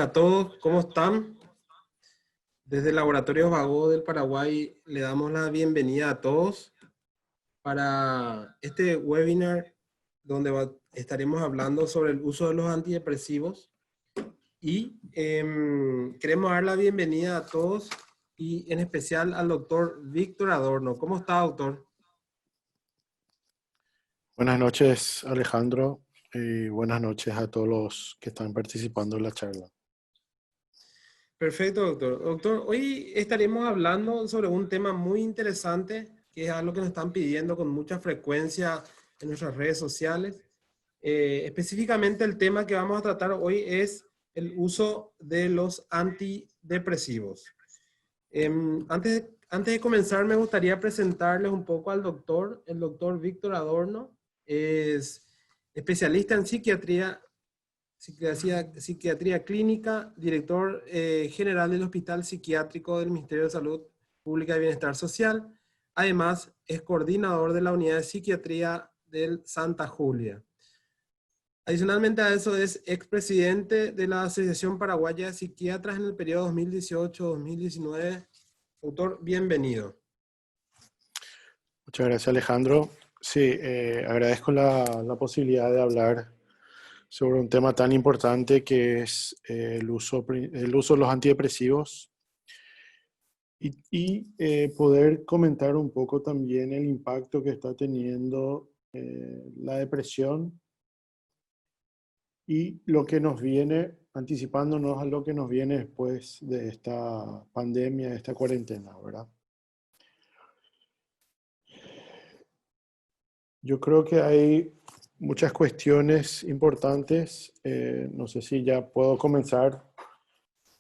a todos, ¿cómo están? Desde el Laboratorio Vago del Paraguay le damos la bienvenida a todos para este webinar donde estaremos hablando sobre el uso de los antidepresivos y queremos dar la bienvenida a todos y en especial al doctor Víctor Adorno. ¿Cómo está, doctor? Buenas noches, Alejandro, y buenas noches a todos los que están participando en la charla. Perfecto, doctor. Doctor, hoy estaremos hablando sobre un tema muy interesante, que es algo que nos están pidiendo con mucha frecuencia en nuestras redes sociales. Específicamente el tema que vamos a tratar hoy es el uso de los antidepresivos. Antes de comenzar, me gustaría presentarles un poco al doctor. El doctor Víctor Adorno es especialista en psiquiatría clínica, director general del Hospital Psiquiátrico del Ministerio de Salud Pública y Bienestar Social. Además, es coordinador de la unidad de psiquiatría del Santa Julia. Adicionalmente a eso, es expresidente de la Asociación Paraguaya de Psiquiatras en el periodo 2018-2019. Doctor, bienvenido. Muchas gracias, Alejandro. Sí, agradezco la posibilidad de hablar sobre un tema tan importante que es el uso de los antidepresivos y poder comentar un poco también el impacto que está teniendo la depresión y lo que nos viene, anticipándonos a lo que nos viene después de esta pandemia, de esta cuarentena, ¿verdad? Yo creo que hay muchas cuestiones importantes. No sé si ya puedo comenzar.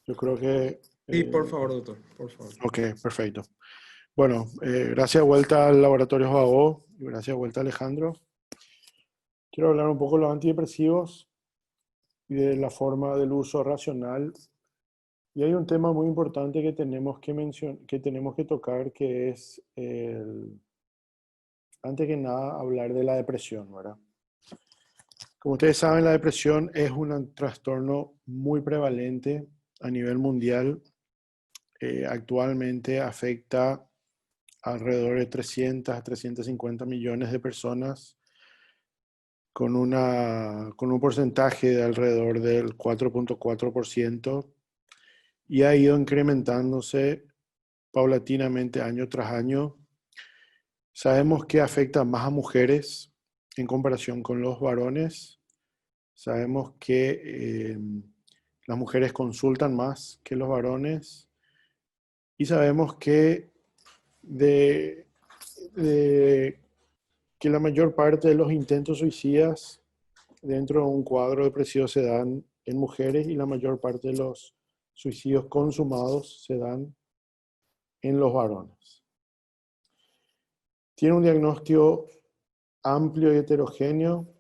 Yo creo que... Sí, por favor, doctor, por favor. Ok, perfecto. Bueno, gracias de vuelta al Laboratorio Vago y gracias de vuelta, Alejandro. Quiero hablar un poco de los antidepresivos y de la forma del uso racional. Y hay un tema muy importante que tenemos que tocar, que es, antes que nada, hablar de la depresión, ¿verdad? Como ustedes saben, la depresión es un trastorno muy prevalente a nivel mundial. Actualmente afecta a alrededor de 300 a 350 millones de personas con un porcentaje de alrededor del 4.4% y ha ido incrementándose paulatinamente año tras año. Sabemos que afecta más a mujeres en comparación con los varones. Sabemos que las mujeres consultan más que los varones y sabemos que que la mayor parte de los intentos suicidas dentro de un cuadro depresivo se dan en mujeres y la mayor parte de los suicidios consumados se dan en los varones. Tiene un diagnóstico amplio y heterogéneo.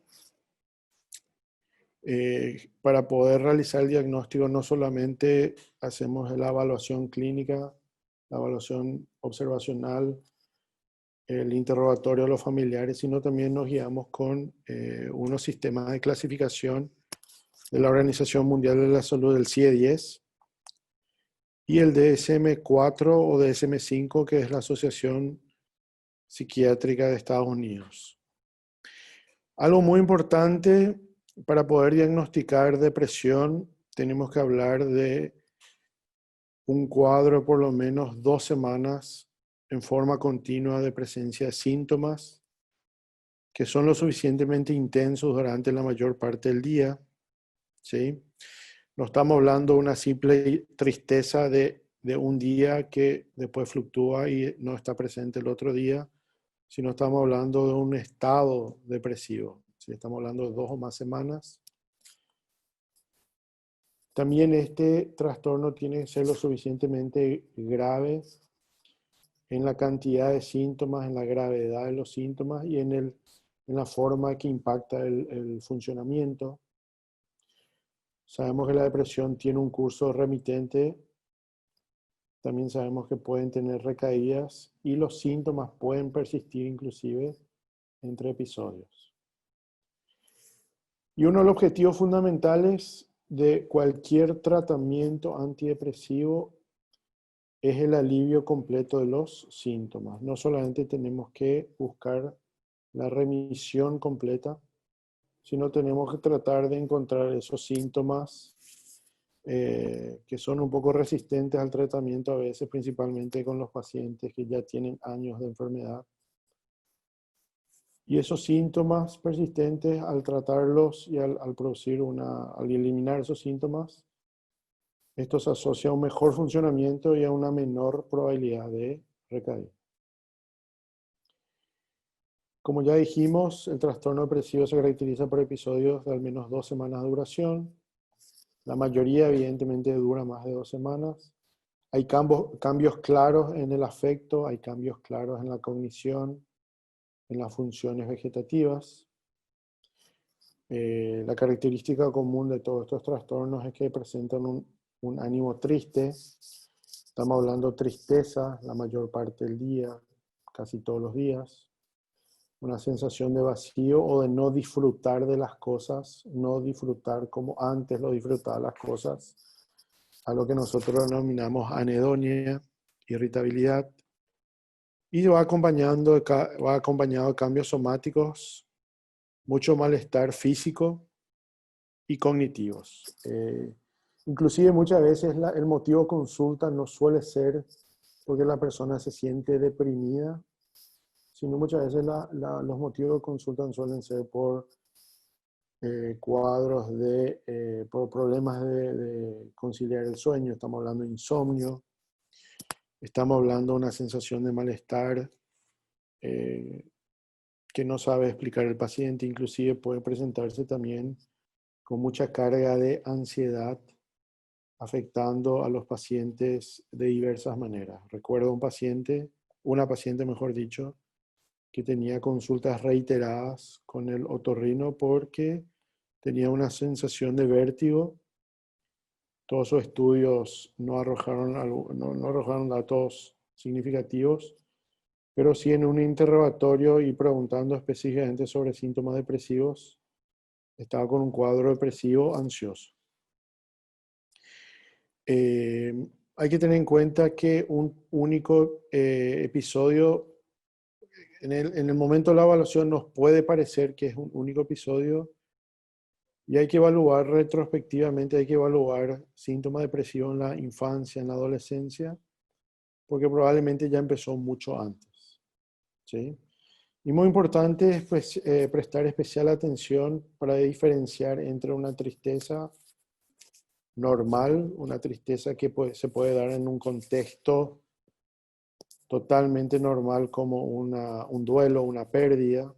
Para poder realizar el diagnóstico no solamente hacemos la evaluación clínica, la evaluación observacional, el interrogatorio de los familiares, sino también nos guiamos con unos sistemas de clasificación de la Organización Mundial de la Salud, del CIE-10, y el DSM-4 o DSM-5, que es la Asociación Psiquiátrica de Estados Unidos. Algo muy importante para poder diagnosticar depresión, tenemos que hablar de un cuadro por lo menos 2 semanas en forma continua de presencia de síntomas que son lo suficientemente intensos durante la mayor parte del día, ¿sí? No estamos hablando de una simple tristeza de un día que después fluctúa y no está presente el otro día, sino estamos hablando de un estado depresivo, ¿sí? Estamos hablando de 2 o más semanas. También este trastorno tiene que ser lo suficientemente grave en la cantidad de síntomas, en la gravedad de los síntomas y en la forma que impacta el funcionamiento. Sabemos que la depresión tiene un curso remitente. También sabemos que pueden tener recaídas y los síntomas pueden persistir inclusive entre episodios. Y uno de los objetivos fundamentales de cualquier tratamiento antidepresivo es el alivio completo de los síntomas. No solamente tenemos que buscar la remisión completa, sino tenemos que tratar de encontrar esos síntomas que son un poco resistentes al tratamiento a veces, principalmente con los pacientes que ya tienen años de enfermedad. Y esos síntomas persistentes, al tratarlos y al eliminar esos síntomas, esto se asocia a un mejor funcionamiento y a una menor probabilidad de recaída. Como ya dijimos, el trastorno depresivo se caracteriza por episodios de al menos 2 semanas de duración. La mayoría, evidentemente, dura más de 2 semanas. Hay cambios claros en el afecto, hay cambios claros en la cognición, en las funciones vegetativas. La característica común de todos estos trastornos es que presentan un ánimo triste. Estamos hablando de tristeza la mayor parte del día, casi todos los días. Una sensación de vacío o de no disfrutar de las cosas, no disfrutar como antes lo disfrutaba las cosas, a lo que nosotros denominamos anedonia, irritabilidad, y va acompañado de cambios somáticos, mucho malestar físico y cognitivos. Inclusive muchas veces el motivo de consulta no suele ser porque la persona se siente deprimida, sino muchas veces los motivos de consulta suelen ser por cuadros por problemas de conciliar el sueño. Estamos hablando de insomnio, estamos hablando de una sensación de malestar que no sabe explicar el paciente. Inclusive puede presentarse también con mucha carga de ansiedad, afectando a los pacientes de diversas maneras. Recuerdo una paciente mejor dicho, que tenía consultas reiteradas con el otorrino porque tenía una sensación de vértigo. Todos sus estudios no arrojaron datos significativos, pero sí en un interrogatorio y preguntando específicamente sobre síntomas depresivos, estaba con un cuadro depresivo ansioso. Hay que tener en cuenta que un único episodio, en el momento de la evaluación nos puede parecer que es un único episodio y hay que evaluar retrospectivamente, hay que evaluar síntomas depresivos en la infancia, en la adolescencia, porque probablemente ya empezó mucho antes, ¿sí? Y muy importante es pues, prestar especial atención para diferenciar entre una tristeza normal, una tristeza que se puede dar en un contexto totalmente normal como un duelo, una pérdida,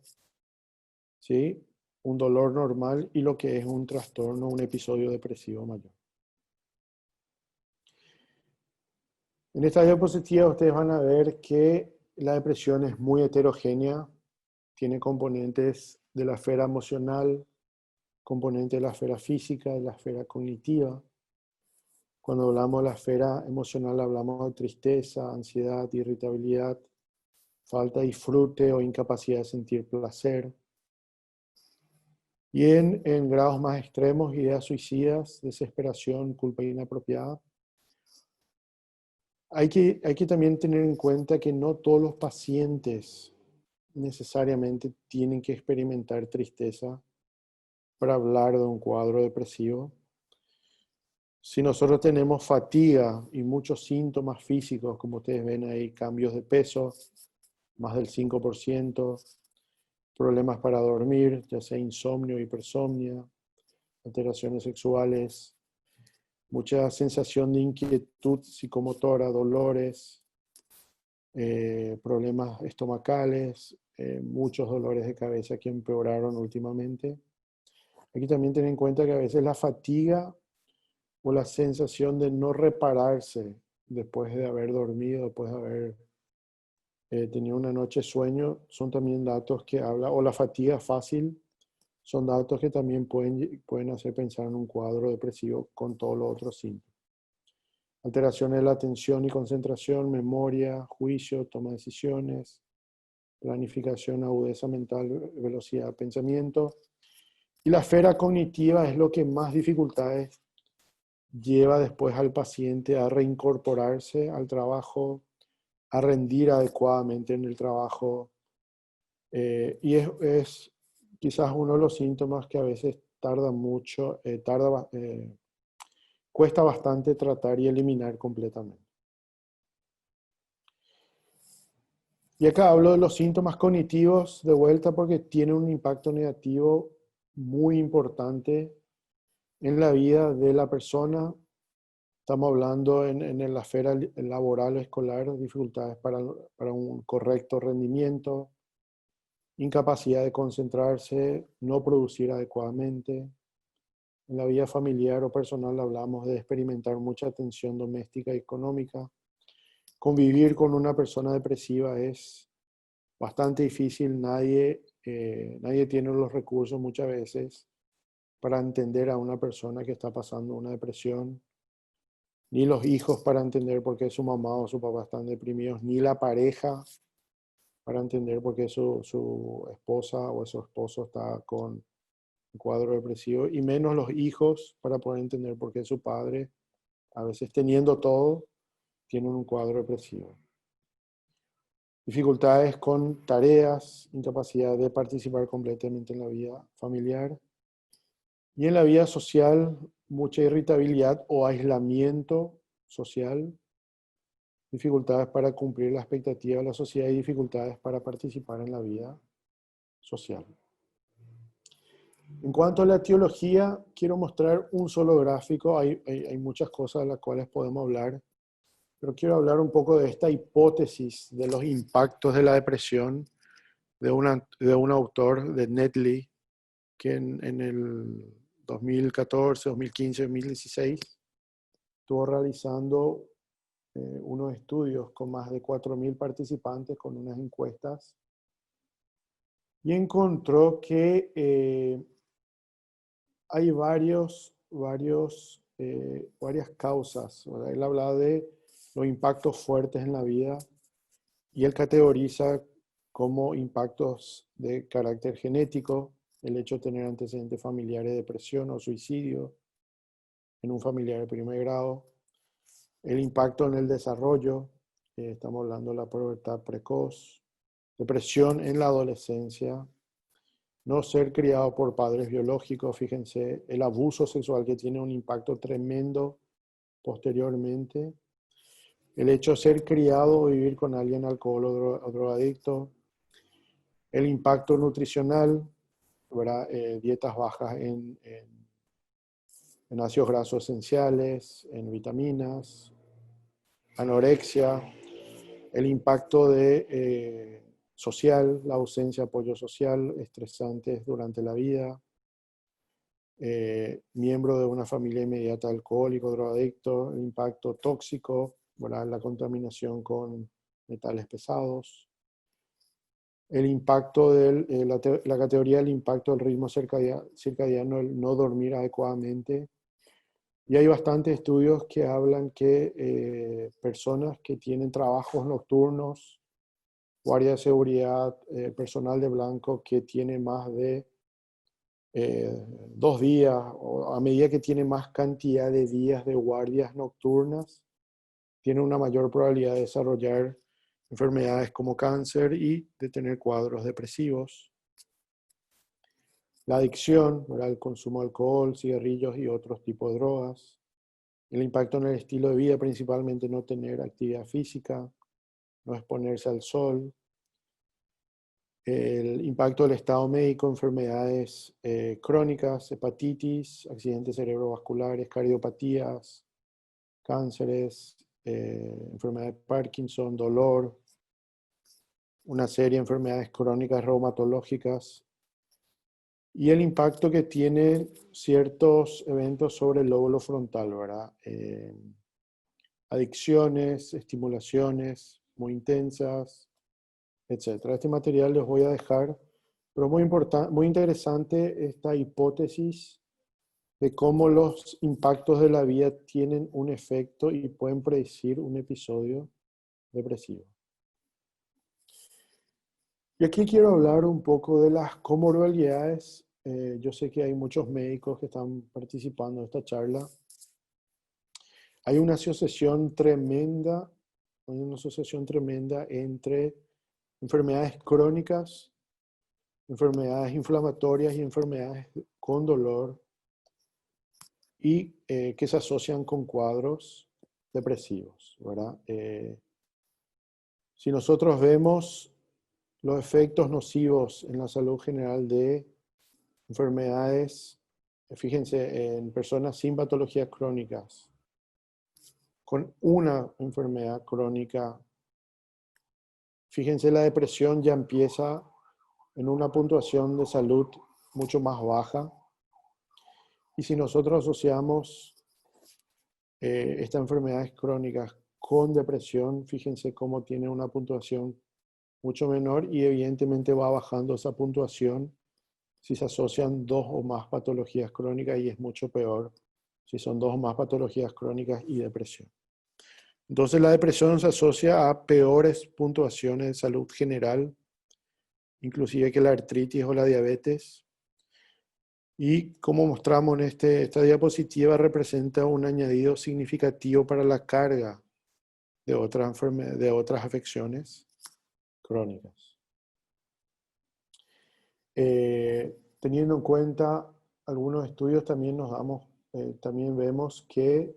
¿sí? Un dolor normal, y lo que es un trastorno, un episodio depresivo mayor. En esta diapositiva ustedes van a ver que la depresión es muy heterogénea, tiene componentes de la esfera emocional, componentes de la esfera física, de la esfera cognitiva. Cuando hablamos de la esfera emocional hablamos de tristeza, ansiedad, irritabilidad, falta de disfrute o incapacidad de sentir placer. Y en grados más extremos, ideas suicidas, desesperación, culpa inapropiada. Hay que también tener en cuenta que no todos los pacientes necesariamente tienen que experimentar tristeza para hablar de un cuadro depresivo. Si nosotros tenemos fatiga y muchos síntomas físicos, como ustedes ven ahí, cambios de peso, más del 5%, problemas para dormir, ya sea insomnio, hipersomnia, alteraciones sexuales, mucha sensación de inquietud psicomotora, dolores, problemas estomacales, muchos dolores de cabeza que empeoraron últimamente. Hay que también tener en cuenta que a veces la fatiga o la sensación de no repararse después de haber dormido, después de haber tenido una noche de sueño, son también datos que hablan, o la fatiga fácil, son datos que también pueden hacer pensar en un cuadro depresivo con todos los otros síntomas. Alteraciones de la atención y concentración, memoria, juicio, toma de decisiones, planificación, agudeza mental, velocidad de pensamiento. Y la esfera cognitiva es lo que más dificultades lleva después al paciente a reincorporarse al trabajo, a rendir adecuadamente en el trabajo. Y es quizás uno de los síntomas que a veces tarda mucho, cuesta bastante tratar y eliminar completamente. Y acá hablo de los síntomas cognitivos de vuelta porque tienen un impacto negativo muy importante en la vida de la persona. Estamos hablando en la esfera laboral, escolar, dificultades para un correcto rendimiento, incapacidad de concentrarse, no producir adecuadamente. En la vida familiar o personal hablamos de experimentar mucha tensión doméstica y económica. Convivir con una persona depresiva es bastante difícil. Nadie tiene los recursos muchas veces para entender a una persona que está pasando una depresión, ni los hijos para entender por qué su mamá o su papá están deprimidos, ni la pareja para entender por qué su esposa o su esposo está con un cuadro depresivo, y menos los hijos para poder entender por qué su padre, a veces teniendo todo, tiene un cuadro depresivo. Dificultades con tareas, incapacidad de participar completamente en la vida familiar. Y en la vida social, mucha irritabilidad o aislamiento social, dificultades para cumplir la expectativa de la sociedad y dificultades para participar en la vida social. En cuanto a la etiología, quiero mostrar un solo gráfico. Hay muchas cosas de las cuales podemos hablar, pero quiero hablar un poco de esta hipótesis de los impactos de la depresión de un autor, de Netley, que en el 2014, 2015, 2016 estuvo realizando unos estudios con más de 4.000 participantes con unas encuestas y encontró que hay varias causas, ¿verdad? Él habla de los impactos fuertes en la vida y él categoriza como impactos de carácter genético, el hecho de tener antecedentes familiares de depresión o suicidio en un familiar de primer grado, el impacto en el desarrollo, estamos hablando de la pubertad precoz, depresión en la adolescencia, no ser criado por padres biológicos, fíjense, el abuso sexual que tiene un impacto tremendo posteriormente, el hecho de ser criado o vivir con alguien alcohol o drogadicto, el impacto nutricional, ¿verdad? Dietas bajas en ácidos grasos esenciales, en vitaminas, anorexia, el impacto social, la ausencia de apoyo social, estresantes durante la vida, miembro de una familia inmediata alcohólico, drogadicto, el impacto tóxico, ¿verdad? La contaminación con metales pesados, el impacto la categoría del impacto del ritmo circadiano, el no dormir adecuadamente. Y hay bastantes estudios que hablan que personas que tienen trabajos nocturnos, guardia de seguridad, personal de blanco que tiene más de 2 días, o a medida que tiene más cantidad de días de guardias nocturnas, tiene una mayor probabilidad de desarrollar enfermedades como cáncer y de tener cuadros depresivos. La adicción, ¿verdad? El consumo de alcohol, cigarrillos y otros tipos de drogas. El impacto en el estilo de vida, principalmente no tener actividad física, no exponerse al sol. El impacto del estado médico, enfermedades crónicas, hepatitis, accidentes cerebrovasculares, cardiopatías, cánceres, enfermedad de Parkinson, dolor, una serie de enfermedades crónicas reumatológicas, y el impacto que tiene ciertos eventos sobre el lóbulo frontal, ¿verdad? Adicciones, estimulaciones muy intensas, etcétera. Este material les voy a dejar, pero muy interesante esta hipótesis de cómo los impactos de la vida tienen un efecto y pueden predecir un episodio depresivo. Y aquí quiero hablar un poco de las comorbilidades yo sé que hay muchos médicos que están participando en esta charla. Hay una asociación tremenda entre enfermedades crónicas, enfermedades inflamatorias y enfermedades con dolor y que se asocian con cuadros depresivos, ¿verdad? Si nosotros vemos los efectos nocivos en la salud general de enfermedades, fíjense, en personas sin patologías crónicas, con una enfermedad crónica, fíjense, la depresión ya empieza en una puntuación de salud mucho más baja. Y si nosotros asociamos estas enfermedades crónicas con depresión, fíjense cómo tiene una puntuación mucho menor y evidentemente va bajando esa puntuación si se asocian dos o más patologías crónicas y es mucho peor si son dos o más patologías crónicas y depresión. Entonces la depresión se asocia a peores puntuaciones de salud general, inclusive que la artritis o la diabetes. Y como mostramos en esta diapositiva, representa un añadido significativo para la carga de otras afecciones crónicas. Teniendo en cuenta algunos estudios, también vemos que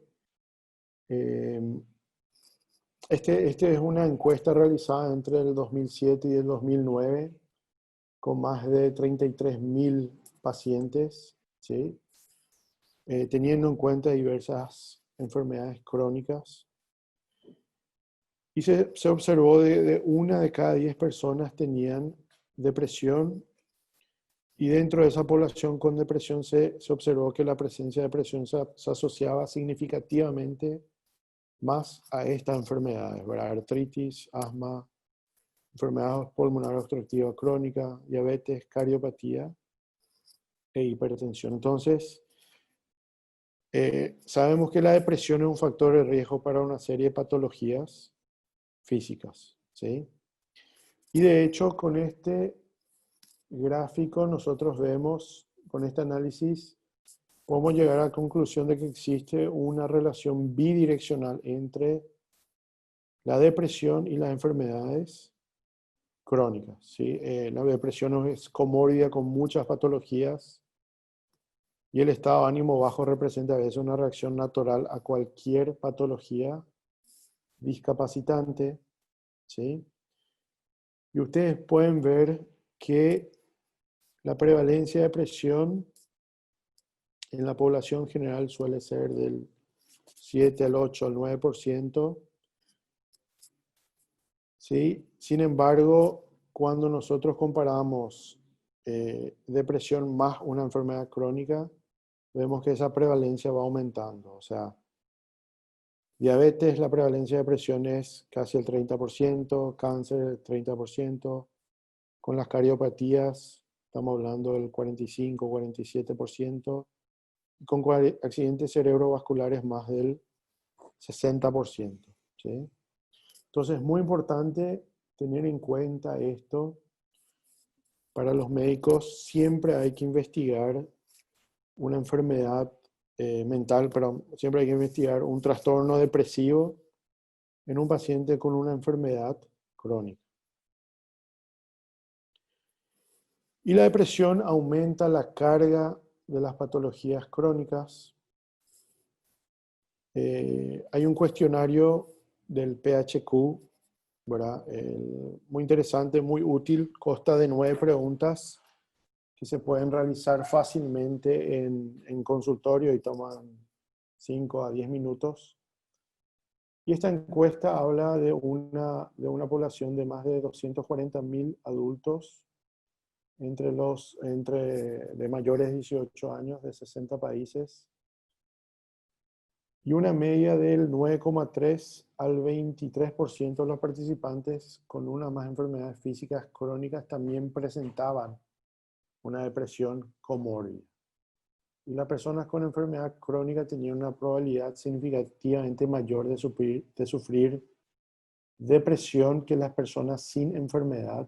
este es una encuesta realizada entre el 2007 y el 2009 con más de 33.000 pacientes, ¿sí? Teniendo en cuenta diversas enfermedades crónicas. Y se observó de 1 de cada 10 personas tenían depresión, y dentro de esa población con depresión se observó que la presencia de depresión se asociaba significativamente más a estas enfermedades, ¿verdad? Artritis, asma, enfermedad pulmonar obstructiva crónica, diabetes, cardiopatía e hipertensión. Entonces, sabemos que la depresión es un factor de riesgo para una serie de patologías físicas, ¿sí? Y de hecho, con este gráfico nosotros vemos, con este análisis, podemos llegar a la conclusión de que existe una relación bidireccional entre la depresión y las enfermedades crónicas, ¿sí? La depresión es comórbida con muchas patologías y el estado de ánimo bajo representa a veces una reacción natural a cualquier patología discapacitante, ¿sí? Y ustedes pueden ver que la prevalencia de depresión en la población general suele ser del 7 al 8 al 9%, ¿sí? Sin embargo, cuando nosotros comparamos depresión más una enfermedad crónica, vemos que esa prevalencia va aumentando. O sea, diabetes, la prevalencia de depresión es casi el 30%, cáncer el 30%, con las cardiopatías estamos hablando del 45-47%, y con accidentes cerebrovasculares más del 60%, ¿sí? Entonces es muy importante tener en cuenta esto. Para los médicos siempre hay que investigar una enfermedad mental, pero siempre hay que investigar un trastorno depresivo en un paciente con una enfermedad crónica. Y la depresión aumenta la carga de las patologías crónicas. Hay un cuestionario del PHQ, ¿verdad? Muy interesante, muy útil, consta de 9 preguntas que se pueden realizar fácilmente en consultorio y toman 5 a 10 minutos. Y esta encuesta habla de una población de más de 240.000 adultos de mayores de 18 años de 60 países, y una media del 9,3 al 23% de los participantes con una o más enfermedades físicas crónicas también presentaban una depresión comórbida. Y las personas con enfermedad crónica tenían una probabilidad significativamente mayor de sufrir depresión que las personas sin enfermedad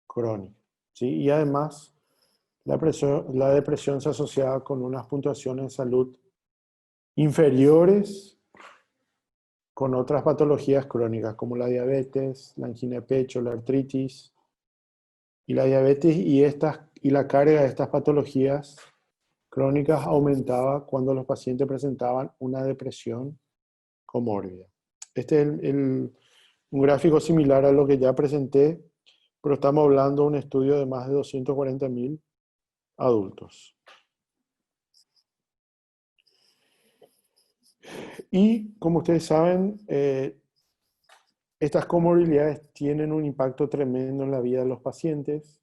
crónica, ¿sí? Y además, La depresión se asociaba con unas puntuaciones de salud inferiores con otras patologías crónicas como la diabetes, la angina de pecho, la artritis. Y la diabetes y la carga de estas patologías crónicas aumentaba cuando los pacientes presentaban una depresión comórbida. Este es un gráfico similar a lo que ya presenté, pero estamos hablando de un estudio de más de 240.000 adultos. Y como ustedes saben, estas comorbilidades tienen un impacto tremendo en la vida de los pacientes,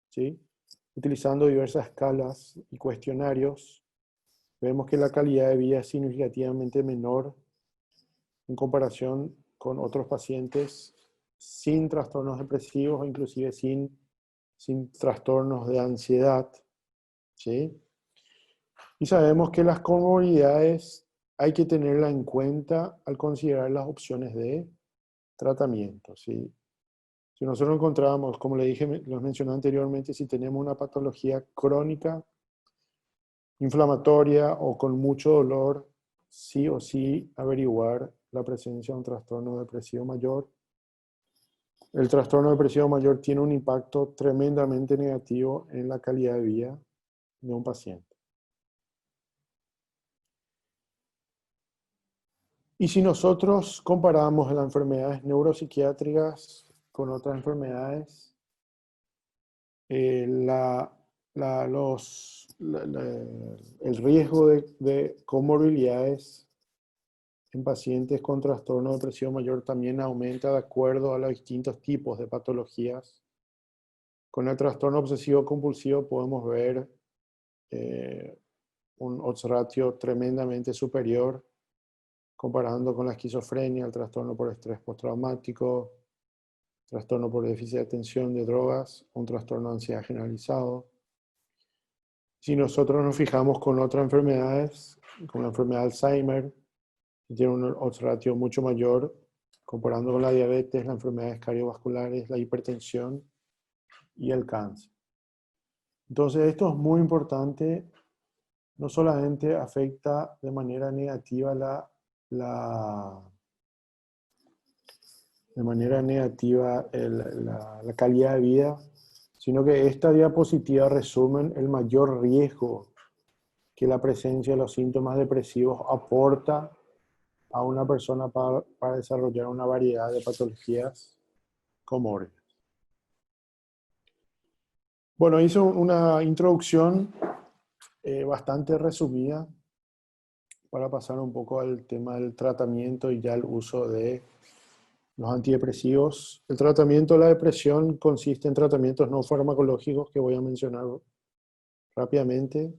¿sí? Utilizando diversas escalas y cuestionarios, vemos que la calidad de vida es significativamente menor en comparación con otros pacientes sin trastornos depresivos o inclusive sin trastornos de ansiedad, ¿sí? Y sabemos que las comorbilidades hay que tenerlas en cuenta al considerar las opciones de tratamiento, ¿sí? Si nosotros encontramos, como le dije, lo mencioné anteriormente, si tenemos una patología crónica, inflamatoria o con mucho dolor, sí o sí averiguar la presencia de un trastorno depresivo mayor. El trastorno depresivo mayor tiene un impacto tremendamente negativo en la calidad de vida de un paciente. Y si nosotros comparamos las enfermedades neuropsiquiátricas con otras enfermedades, la, el riesgo de comorbilidades en pacientes con trastorno depresivo mayor también aumenta de acuerdo a los distintos tipos de patologías. Con el trastorno obsesivo compulsivo podemos ver un odds ratio tremendamente superior comparando con la esquizofrenia, el trastorno por estrés postraumático, trastorno por déficit de atención de drogas, un trastorno de ansiedad generalizado. Si nosotros nos fijamos con otras enfermedades, como la enfermedad de Alzheimer, que tiene un odds ratio mucho mayor, comparando con la diabetes, las enfermedades cardiovasculares, la hipertensión y el cáncer. Entonces, esto es muy importante. No solamente afecta de manera negativa la calidad de vida, sino que esta diapositiva resume el mayor riesgo que la presencia de los síntomas depresivos aporta a una persona para desarrollar una variedad de patologías comórbidas. Bueno, hice una introducción bastante resumida para pasar un poco al tema del tratamiento y ya el uso de los antidepresivos. El tratamiento de la depresión consiste en tratamientos no farmacológicos que voy a mencionar rápidamente.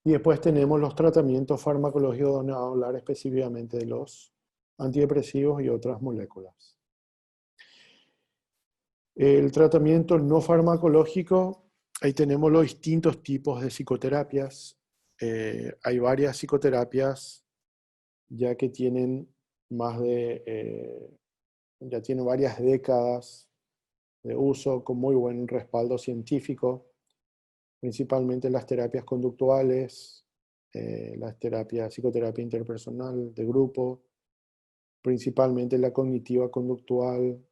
Y después tenemos los tratamientos farmacológicos donde vamos a hablar específicamente de los antidepresivos y otras moléculas. El tratamiento no farmacológico, ahí tenemos los distintos tipos de psicoterapias. Hay varias psicoterapias ya que tienen ya tienen varias décadas de uso con muy buen respaldo científico, principalmente las terapias conductuales, psicoterapia interpersonal de grupo, principalmente la cognitiva conductual,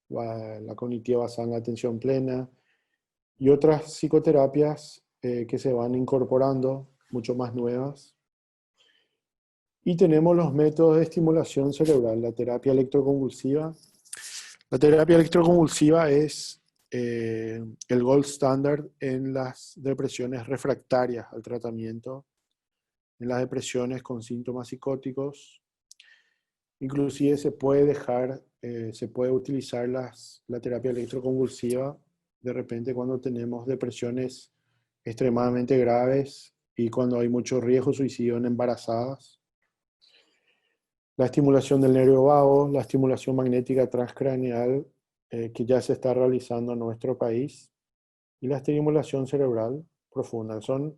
la cognitiva basada en la atención plena y otras psicoterapias que se van incorporando, mucho más nuevas. Y tenemos los métodos de estimulación cerebral, la terapia electroconvulsiva. La terapia electroconvulsiva es el gold standard en las depresiones refractarias al tratamiento, en las depresiones con síntomas psicóticos. Inclusive se puede utilizar la terapia electroconvulsiva de repente cuando tenemos depresiones extremadamente graves y cuando hay mucho riesgo de suicidio en embarazadas. La estimulación del nervio vago, la estimulación magnética transcraneal que ya se está realizando en nuestro país y la estimulación cerebral profunda. Son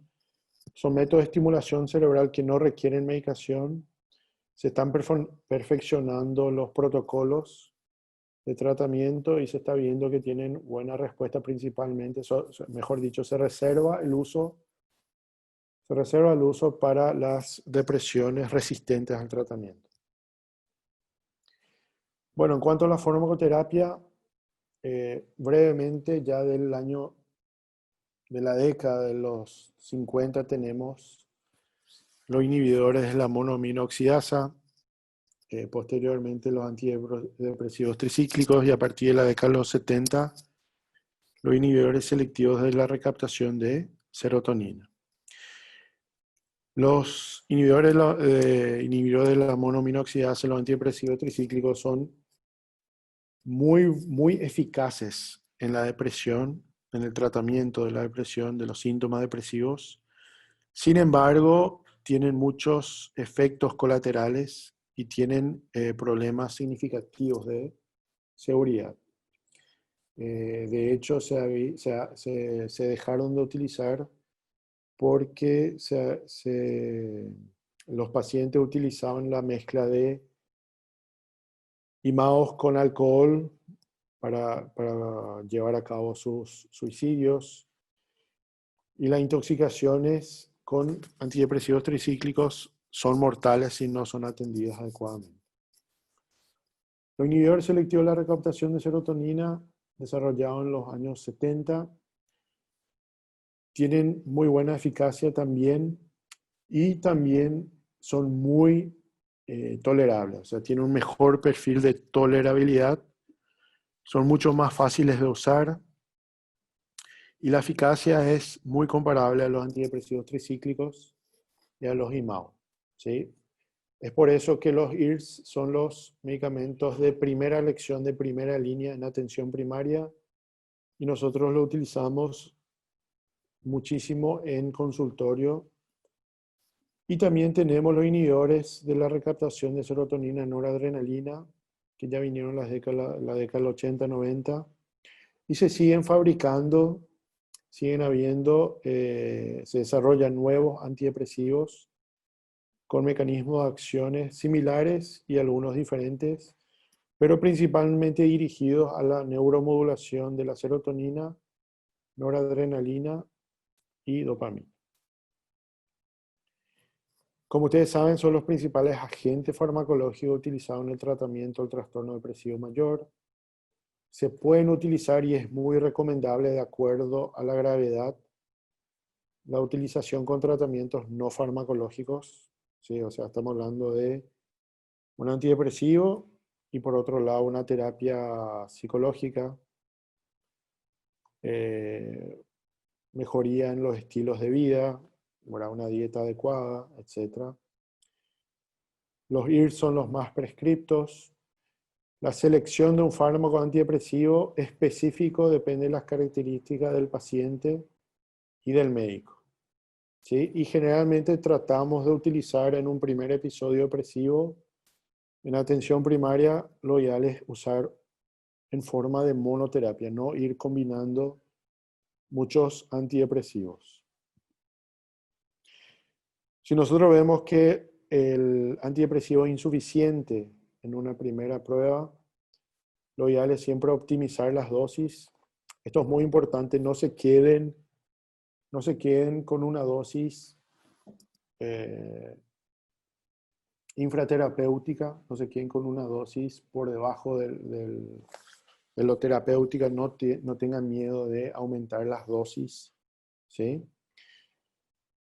métodos de estimulación cerebral que no requieren medicación. Se están perfeccionando los protocolos de tratamiento y se está viendo que tienen buena respuesta principalmente, mejor dicho, se reserva el uso para las depresiones resistentes al tratamiento. Bueno, en cuanto a la farmacoterapia, brevemente, ya de la década de los 50 tenemos los inhibidores de la monoaminoxidasa, posteriormente los antidepresivos tricíclicos y a partir de la década de los 70 los inhibidores selectivos de la recaptación de serotonina. Los inhibidores de la monoaminoxidasa, los antidepresivos tricíclicos son muy eficaces en la depresión, en el tratamiento de la depresión, de los síntomas depresivos. Sin embargo, tienen muchos efectos colaterales y tienen problemas significativos de seguridad. De hecho, se dejaron de utilizar porque los pacientes utilizaban la mezcla de imaos con alcohol para llevar a cabo sus suicidios, y las intoxicaciones con antidepresivos tricíclicos son mortales si no son atendidas adecuadamente. Los inhibidores selectivos de la recaptación de serotonina, desarrollados en los años 70, tienen muy buena eficacia también y también son muy tolerables, o sea, tienen un mejor perfil de tolerabilidad, son mucho más fáciles de usar y la eficacia es muy comparable a los antidepresivos tricíclicos y a los IMAO, ¿sí? Es por eso que los IRS son los medicamentos de primera elección, de primera línea en atención primaria, y nosotros lo utilizamos muchísimo en consultorio. Y también tenemos los inhibidores de la recaptación de serotonina y noradrenalina, que ya vinieron la década del 80-90, y se siguen fabricando, siguen habiendo, se desarrollan nuevos antidepresivos con mecanismos de acciones similares y algunos diferentes, pero principalmente dirigidos a la neuromodulación de la serotonina, noradrenalina y dopamina. Como ustedes saben, son los principales agentes farmacológicos utilizados en el tratamiento del trastorno depresivo mayor. Se pueden utilizar y es muy recomendable, de acuerdo a la gravedad, la utilización con tratamientos no farmacológicos. ¿Sí? O sea, estamos hablando de un antidepresivo y por otro lado una terapia psicológica, mejoría en los estilos de vida, una dieta adecuada, etc. Los IRS son los más prescriptos. La selección de un fármaco antidepresivo específico depende de las características del paciente y del médico, ¿sí? Y generalmente tratamos de utilizar en un primer episodio depresivo, en atención primaria, lo ideal es usar en forma de monoterapia, no ir combinando muchos antidepresivos. Si nosotros vemos que el antidepresivo es insuficiente en una primera prueba, lo ideal es siempre optimizar las dosis. Esto es muy importante, no se queden con una dosis infraterapéutica, no se queden con una dosis por debajo de lo terapéutica, no tengan miedo de aumentar las dosis, ¿sí?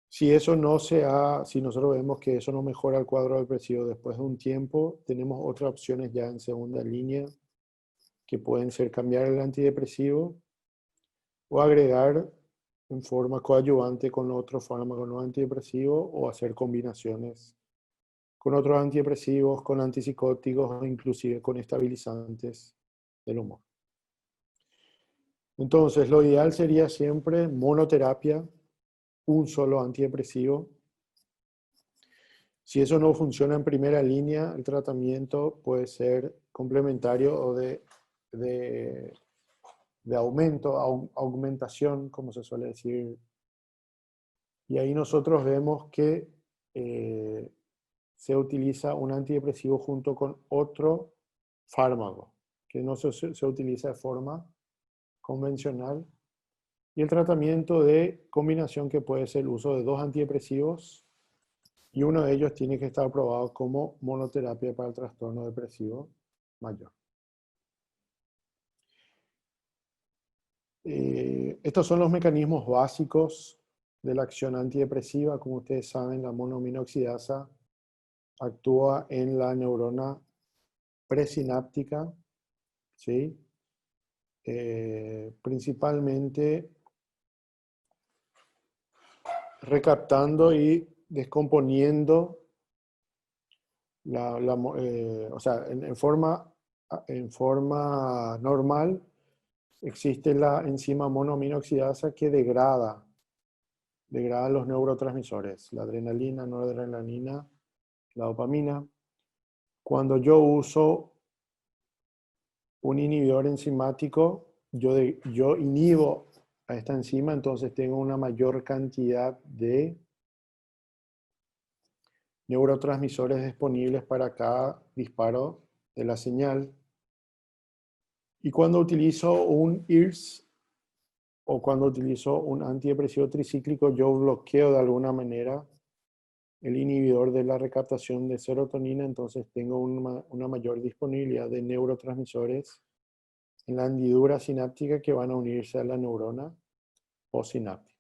Si nosotros vemos que eso no mejora el cuadro depresivo después de un tiempo, tenemos otras opciones ya en segunda línea, que pueden ser cambiar el antidepresivo o agregar en forma coadyuvante con otro fármaco no antidepresivo, o hacer combinaciones con otros antidepresivos, con antipsicóticos o inclusive con estabilizantes del humor. Entonces, lo ideal sería siempre monoterapia, un solo antidepresivo. Si eso no funciona en primera línea, el tratamiento puede ser complementario o de aumentación, como se suele decir. Y ahí nosotros vemos que se utiliza un antidepresivo junto con otro fármaco, que no se utiliza de forma convencional. Y el tratamiento de combinación, que puede ser el uso de 2 antidepresivos, y uno de ellos tiene que estar aprobado como monoterapia para el trastorno depresivo mayor. Estos son los mecanismos básicos de la acción antidepresiva. Como ustedes saben, la monoaminoxidasa actúa en la neurona presináptica, ¿sí? Principalmente recaptando y descomponiendo o sea, en forma normal existe la enzima monoaminoxidasa que degrada los neurotransmisores, la adrenalina, noradrenalina, la dopamina. Cuando yo uso un inhibidor enzimático, yo inhibo a esta enzima, entonces tengo una mayor cantidad de neurotransmisores disponibles para cada disparo de la señal. Y cuando utilizo un IRS o cuando utilizo un antidepresivo tricíclico, yo bloqueo de alguna manera el inhibidor de la recaptación de serotonina, entonces tengo una mayor disponibilidad de neurotransmisores en la hendidura sináptica que van a unirse a la neurona postsináptica.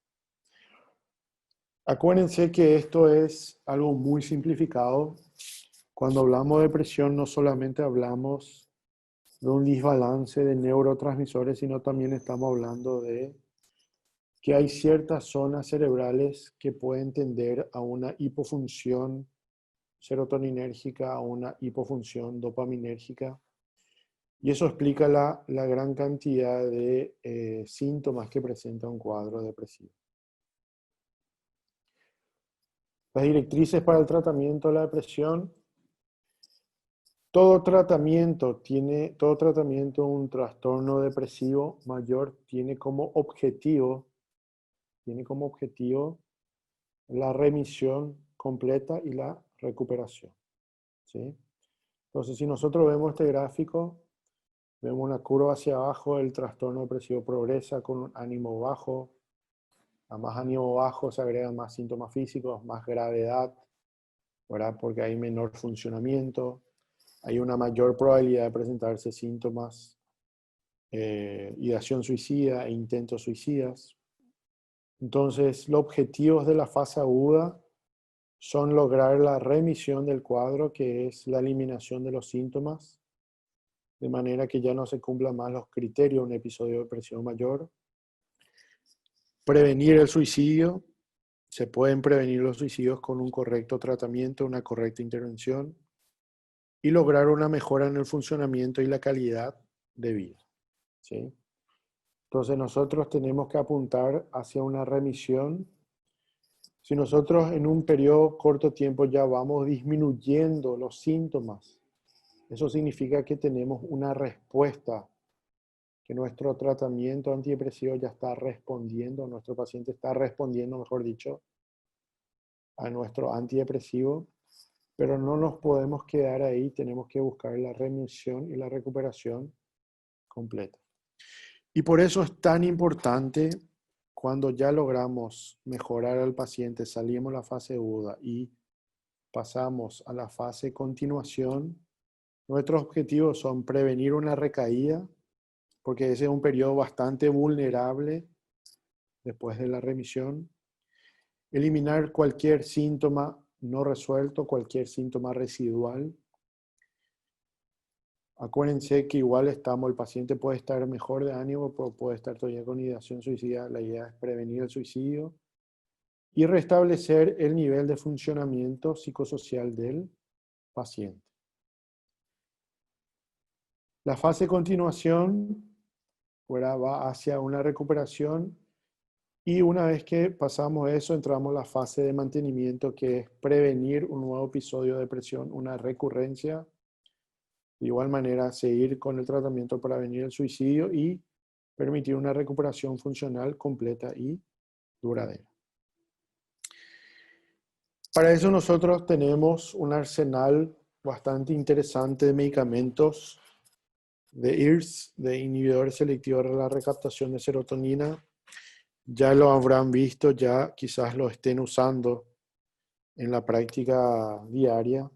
Acuérdense que esto es algo muy simplificado. Cuando hablamos de depresión, no solamente hablamos de un desbalance de neurotransmisores, sino también estamos hablando de que hay ciertas zonas cerebrales que pueden tender a una hipofunción serotoninérgica, a una hipofunción dopaminérgica. Y eso explica la gran cantidad de síntomas que presenta un cuadro depresivo. Las directrices para el tratamiento de la depresión. Todo tratamiento de un trastorno depresivo mayor tiene como objetivo la remisión completa y la recuperación, ¿sí? Entonces, si nosotros vemos este gráfico, vemos una curva hacia abajo, el trastorno depresivo progresa con un ánimo bajo. A más ánimo bajo se agregan más síntomas físicos, más gravedad, ¿verdad? Porque hay menor funcionamiento, hay una mayor probabilidad de presentarse síntomas, ideación suicida e intentos suicidas. Entonces, los objetivos de la fase aguda son lograr la remisión del cuadro, que es la eliminación de los síntomas, de manera que ya no se cumplan más los criterios de un episodio de depresión mayor. Prevenir el suicidio. Se pueden prevenir los suicidios con un correcto tratamiento, una correcta intervención, y lograr una mejora en el funcionamiento y la calidad de vida, ¿sí? Entonces nosotros tenemos que apuntar hacia una remisión. Si nosotros en un periodo corto de tiempo ya vamos disminuyendo los síntomas, eso significa que tenemos una respuesta, que nuestro tratamiento antidepresivo ya está respondiendo, nuestro paciente está respondiendo, mejor dicho, a nuestro antidepresivo, pero no nos podemos quedar ahí, tenemos que buscar la remisión y la recuperación completa. Y por eso es tan importante, cuando ya logramos mejorar al paciente, salimos de la fase aguda y pasamos a la fase de continuación, nuestros objetivos son prevenir una recaída, porque ese es un periodo bastante vulnerable después de la remisión, eliminar cualquier síntoma no resuelto, cualquier síntoma residual. Acuérdense que igual el paciente puede estar mejor de ánimo, pero puede estar todavía con ideación suicida. La idea es prevenir el suicidio y restablecer el nivel de funcionamiento psicosocial del paciente. La fase de continuación va hacia una recuperación, y una vez que pasamos eso, entramos a la fase de mantenimiento, que es prevenir un nuevo episodio de depresión, una recurrencia. De igual manera, seguir con el tratamiento para prevenir el suicidio y permitir una recuperación funcional completa y duradera. Para eso nosotros tenemos un arsenal bastante interesante de medicamentos de IRS, de inhibidores selectivos de la recaptación de serotonina. Ya lo habrán visto, ya quizás lo estén usando en la práctica diaria.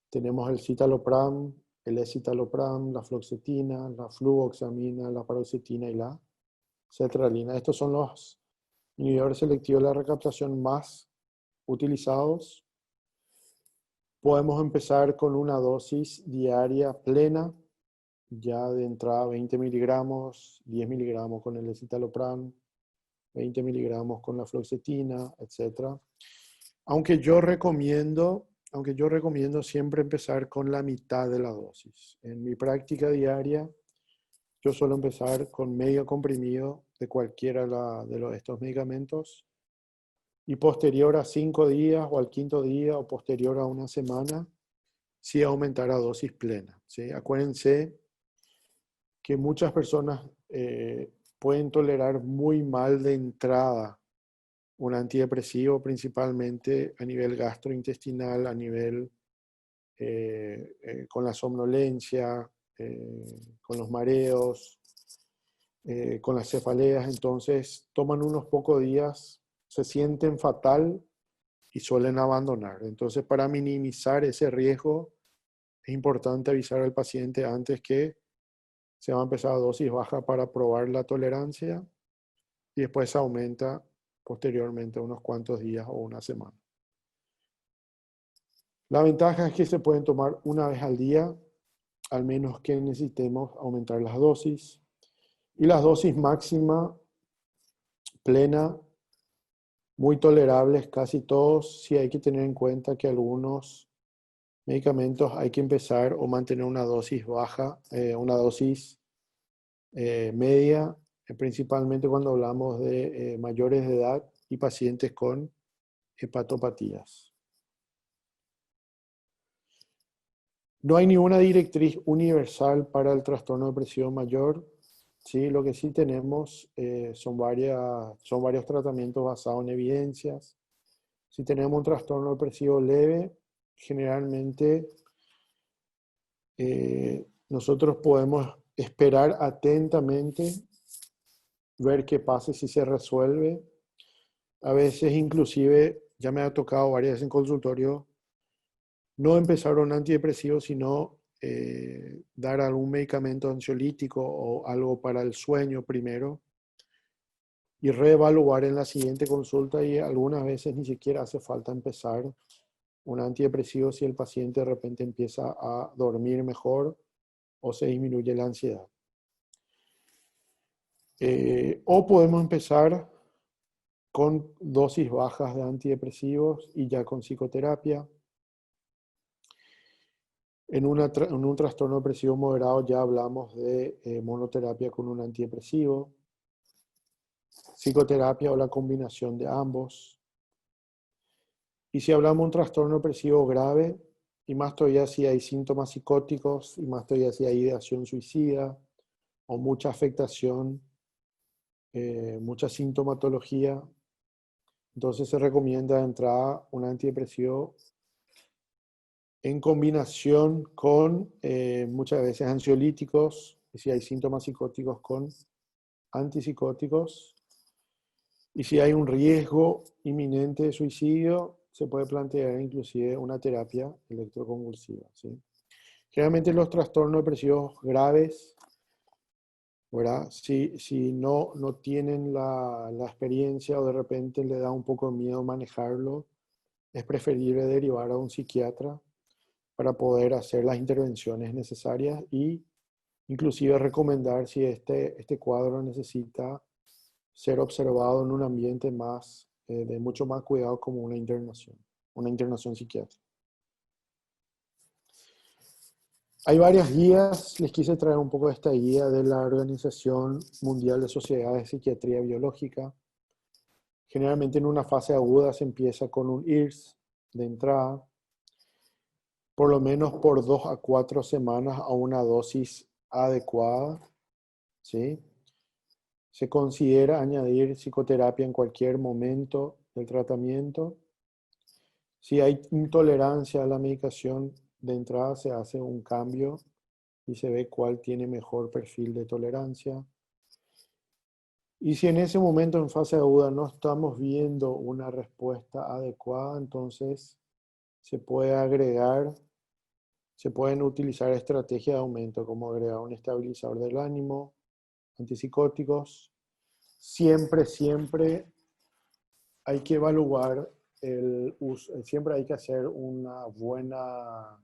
Tenemos el citalopram, el escitalopram, la fluoxetina, la fluvoxamina, la paroxetina y la sertralina. Estos son los inhibidores selectivos de la recaptación más utilizados. Podemos empezar con una dosis diaria plena, ya de entrada 20 miligramos, 10 miligramos con el escitalopram, 20 miligramos con la fluoxetina, etc. Aunque yo recomiendo siempre empezar con la mitad de la dosis. En mi práctica diaria, yo suelo empezar con medio comprimido de cualquiera de estos medicamentos y posterior a 5 días o al quinto día o posterior a una semana, sí aumentar a dosis plena, ¿sí? Acuérdense que muchas personas pueden tolerar muy mal de entrada un antidepresivo, principalmente a nivel gastrointestinal, a nivel con la somnolencia, con los mareos, con las cefaleas. Entonces toman unos pocos días, se sienten fatal y suelen abandonar. Entonces, para minimizar ese riesgo, es importante avisar al paciente antes que se va a empezar a dosis baja para probar la tolerancia y después se aumenta posteriormente unos cuantos días o una semana. La ventaja es que se pueden tomar una vez al día, al menos que necesitemos aumentar las dosis. Y las dosis máxima, plena, muy tolerables casi todos. Sí hay que tener en cuenta que algunos medicamentos hay que empezar o mantener una dosis baja, una dosis media, principalmente cuando hablamos de mayores de edad y pacientes con hepatopatías. No hay ninguna directriz universal para el trastorno de depresión mayor. Sí, lo que sí tenemos son varios tratamientos basados en evidencias. Si tenemos un trastorno depresivo leve, generalmente nosotros podemos esperar atentamente, ver qué pasa si se resuelve. A veces inclusive, ya me ha tocado varias veces en consultorio, no empezar un antidepresivo, sino dar algún medicamento ansiolítico o algo para el sueño primero y reevaluar en la siguiente consulta, y algunas veces ni siquiera hace falta empezar un antidepresivo si el paciente de repente empieza a dormir mejor o se disminuye la ansiedad. O podemos empezar con dosis bajas de antidepresivos y ya con psicoterapia. En un trastorno depresivo moderado ya hablamos de monoterapia con un antidepresivo, psicoterapia o la combinación de ambos. Y si hablamos de un trastorno depresivo grave, y más todavía si hay síntomas psicóticos, y más todavía si hay ideación suicida, o mucha afectación, mucha sintomatología, entonces se recomienda de entrada un antidepresivo en combinación con muchas veces ansiolíticos, y si hay síntomas psicóticos con antipsicóticos. Y si hay un riesgo inminente de suicidio, se puede plantear inclusive una terapia electroconvulsiva, ¿sí? Generalmente los trastornos depresivos graves, ¿verdad? Si no tienen la experiencia o de repente le da un poco de miedo manejarlo, es preferible derivar a un psiquiatra para poder hacer las intervenciones necesarias y inclusive recomendar si este cuadro necesita ser observado en un ambiente más, de mucho más cuidado, como una internación psiquiátrica. Hay varias guías, les quise traer un poco de esta guía de la Organización Mundial de Sociedades de Psiquiatría Biológica. Generalmente en una fase aguda se empieza con un IRS de entrada, por lo menos por 2 a 4 semanas a una dosis adecuada, ¿sí? Se considera añadir psicoterapia en cualquier momento del tratamiento. Si hay intolerancia a la medicación, de entrada se hace un cambio y se ve cuál tiene mejor perfil de tolerancia. Y si en ese momento en fase aguda no estamos viendo una respuesta adecuada, entonces se puede agregar, se pueden utilizar estrategias de aumento como agregar un estabilizador del ánimo, antipsicóticos. Siempre hay que evaluar el uso, siempre hay que hacer una buena,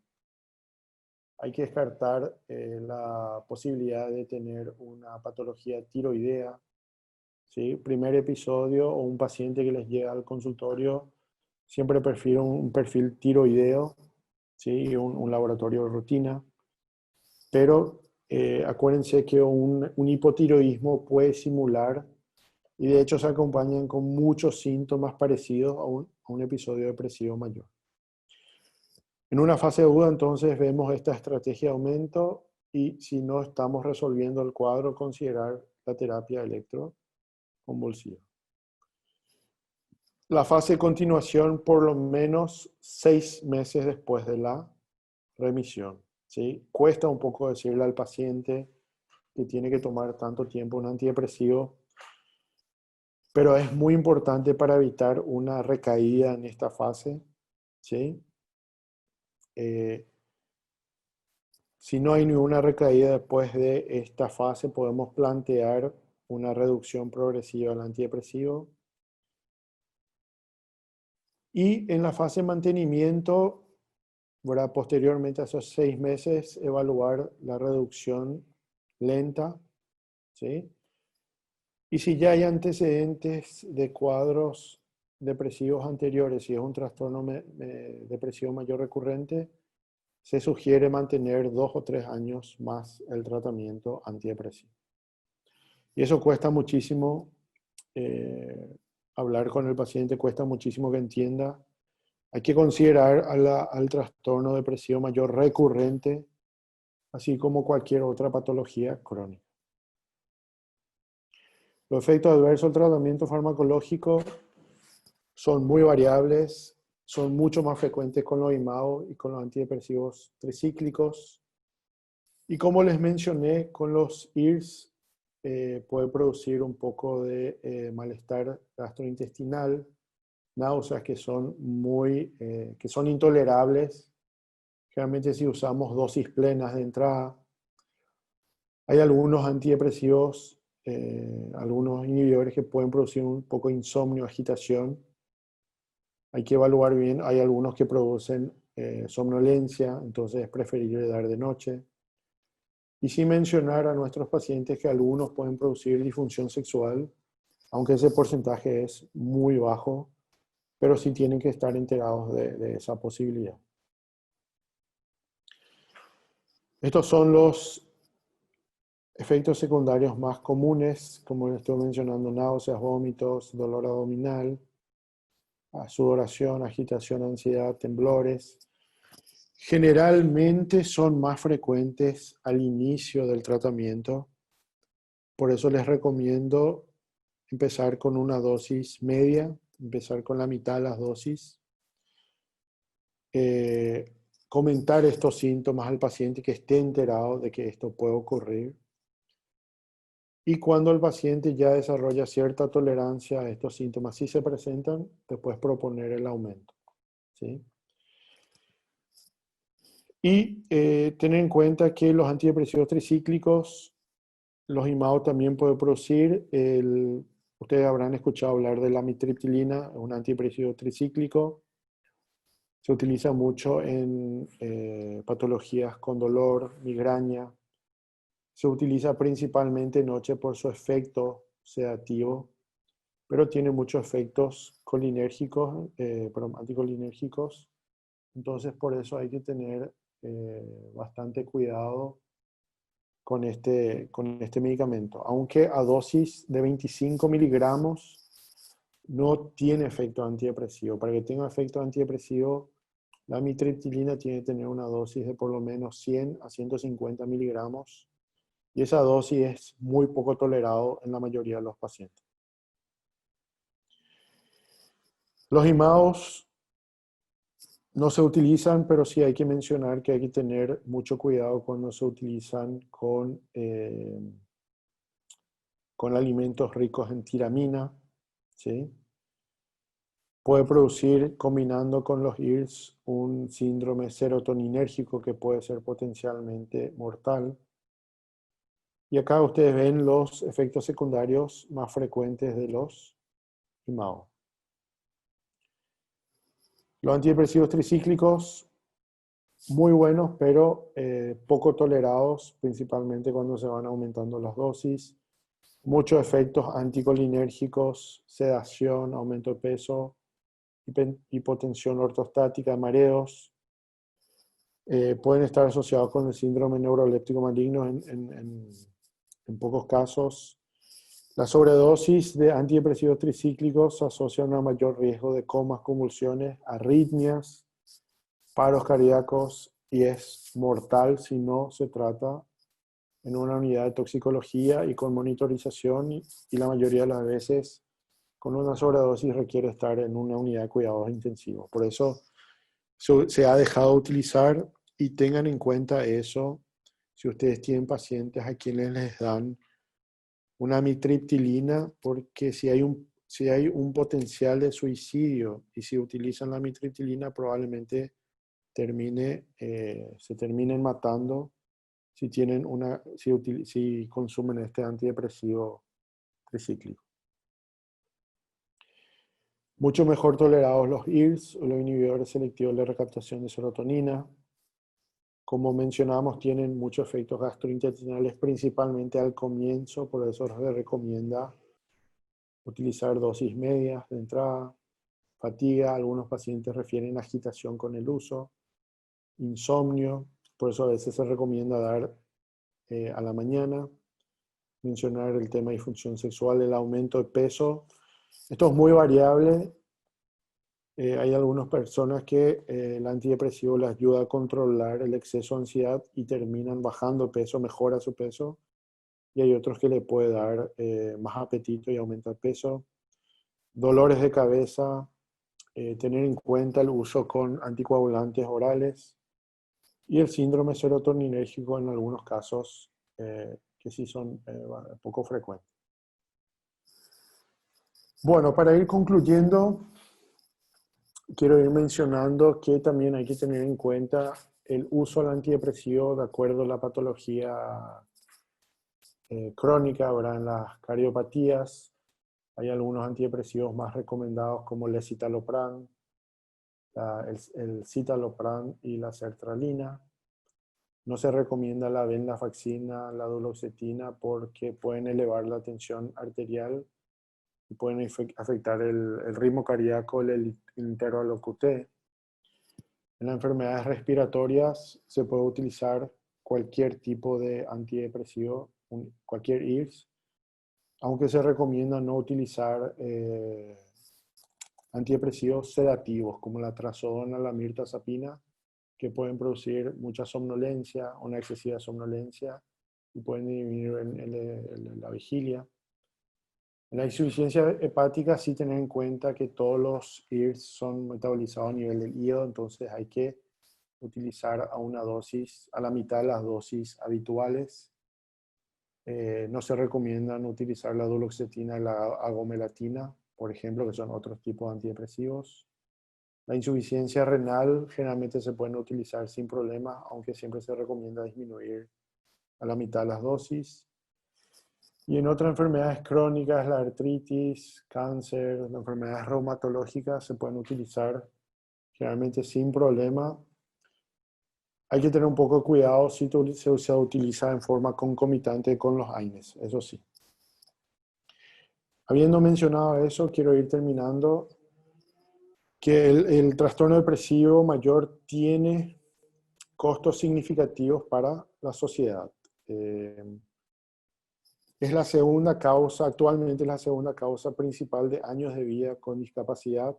hay que descartar la posibilidad de tener una patología tiroidea. ¿Sí? Primer episodio o un paciente que les llega al consultorio, siempre prefiero un perfil tiroideo, ¿sí? Un laboratorio de rutina, pero acuérdense que un hipotiroidismo puede simular y de hecho se acompañan con muchos síntomas parecidos a un episodio depresivo mayor. En una fase aguda entonces vemos esta estrategia de aumento y si no estamos resolviendo el cuadro, considerar la terapia electroconvulsiva. La fase de continuación por lo menos 6 meses después de la remisión. ¿Sí? Cuesta un poco decirle al paciente que tiene que tomar tanto tiempo un antidepresivo, pero es muy importante para evitar una recaída en esta fase. ¿Sí? Si no hay ninguna recaída después de esta fase, podemos plantear una reducción progresiva del antidepresivo. Y en la fase de mantenimiento, ¿verdad? Posteriormente a esos 6 meses, evaluar la reducción lenta, ¿sí? Y si ya hay antecedentes de cuadros depresivos anteriores, si es un trastorno depresivo mayor recurrente, se sugiere mantener 2 o 3 años más el tratamiento antidepresivo. Y eso cuesta muchísimo, hablar con el paciente cuesta muchísimo que entienda. Hay que considerar al trastorno depresivo mayor recurrente, así como cualquier otra patología crónica. Los efectos adversos del tratamiento farmacológico son muy variables, son mucho más frecuentes con los IMAO y con los antidepresivos tricíclicos. Y como les mencioné, con los IRS puede producir un poco de malestar gastrointestinal, náuseas que son intolerables. Generalmente si usamos dosis plenas de entrada. Hay algunos antidepresivos, algunos inhibidores que pueden producir un poco de insomnio, agitación. Hay que evaluar bien. Hay algunos que producen somnolencia, entonces es preferible dar de noche. Y sin mencionar a nuestros pacientes que algunos pueden producir disfunción sexual, aunque ese porcentaje es muy bajo, pero sí tienen que estar enterados de esa posibilidad. Estos son los efectos secundarios más comunes, como les estoy mencionando: náuseas, vómitos, dolor abdominal, sudoración, agitación, ansiedad, temblores. Generalmente son más frecuentes al inicio del tratamiento, por eso les recomiendo empezar con una dosis media, empezar con la mitad de las dosis. Comentar estos síntomas al paciente, que esté enterado de que esto puede ocurrir. Y cuando el paciente ya desarrolla cierta tolerancia a estos síntomas, si se presentan, después proponer el aumento, ¿sí? Y tener en cuenta que los antidepresivos tricíclicos, los IMAO también pueden producir, ustedes habrán escuchado hablar de la amitriptilina, un antidepresivo tricíclico. Se utiliza mucho en patologías con dolor, migraña. Se utiliza principalmente noche por su efecto sedativo, pero tiene muchos efectos colinérgicos, anticolinérgicos. Entonces, por eso hay que tener bastante cuidado con este medicamento. Aunque a dosis de 25 miligramos no tiene efecto antidepresivo. Para que tenga efecto antidepresivo, la amitriptilina tiene que tener una dosis de por lo menos 100 a 150 miligramos. Y esa dosis es muy poco tolerado en la mayoría de los pacientes. Los IMAOs No se utilizan, pero sí hay que mencionar que hay que tener mucho cuidado cuando se utilizan con alimentos ricos en tiramina, ¿sí? Puede producir, combinando con los IRS, un síndrome serotoninérgico que puede ser potencialmente mortal. Y acá ustedes ven los efectos secundarios más frecuentes de los IMAO. Los antidepresivos tricíclicos, muy buenos, pero poco tolerados, principalmente cuando se van aumentando las dosis. Muchos efectos anticolinérgicos, sedación, aumento de peso, hipotensión ortostática, mareos. Pueden estar asociados con el síndrome neuroléptico maligno en pocos casos. La sobredosis de antidepresivos tricíclicos se asocia a un mayor riesgo de comas, convulsiones, arritmias, paros cardíacos y es mortal si no se trata en una unidad de toxicología y con monitorización y la mayoría de las veces con una sobredosis requiere estar en una unidad de cuidados intensivos. Por eso se ha dejado de utilizar y tengan en cuenta eso si ustedes tienen pacientes a quienes les dan una amitriptilina, porque si hay un potencial de suicidio y si utilizan la amitriptilina probablemente se terminen matando si consumen este antidepresivo tricíclico. Mucho mejor tolerados los IRS o los inhibidores selectivos de recaptación de serotonina. Como mencionamos, tienen muchos efectos gastrointestinales, principalmente al comienzo, por eso se recomienda utilizar dosis medias de entrada. Fatiga, algunos pacientes refieren agitación con el uso. Insomnio, por eso a veces se recomienda dar a la mañana. Mencionar el tema de disfunción sexual, el aumento de peso. Esto es muy variable. Hay algunas personas que el antidepresivo les ayuda a controlar el exceso de ansiedad y terminan bajando peso, mejora su peso. Y hay otros que le puede dar más apetito y aumenta el peso. Dolores de cabeza, tener en cuenta el uso con anticoagulantes orales y el síndrome serotoninérgico en algunos casos que sí son poco frecuentes. Bueno, para ir concluyendo, quiero ir mencionando que también hay que tener en cuenta el uso del antidepresivo de acuerdo a la patología crónica, ¿verdad? En las cardiopatías hay algunos antidepresivos más recomendados como el escitalopram, el citalopram y la sertralina. No se recomienda la venlafaxina, la duloxetina porque pueden elevar la tensión arterial y pueden afectar el ritmo cardíaco, el intervalo QT. En las enfermedades respiratorias se puede utilizar cualquier tipo de antidepresivo, cualquier IRS, aunque se recomienda no utilizar antidepresivos sedativos como la trazodona, la mirtazapina, que pueden producir mucha somnolencia, una excesiva somnolencia y pueden disminuir la vigilia. En la insuficiencia hepática sí tener en cuenta que todos los IRS son metabolizados a nivel del hígado, entonces hay que utilizar a una dosis, a la mitad de las dosis habituales. No se recomiendan utilizar la duloxetina y la agomelatina, por ejemplo, que son otros tipos de antidepresivos. La insuficiencia renal generalmente se pueden utilizar sin problemas, aunque siempre se recomienda disminuir a la mitad las dosis. Y en otras enfermedades crónicas, la artritis, cáncer, las enfermedades reumatológicas se pueden utilizar generalmente sin problema. Hay que tener un poco de cuidado si se utiliza en forma concomitante con los AINES, eso sí. Habiendo mencionado eso, quiero ir terminando que el trastorno depresivo mayor tiene costos significativos para la sociedad. Es la segunda causa, actualmente es la segunda causa principal de años de vida con discapacidad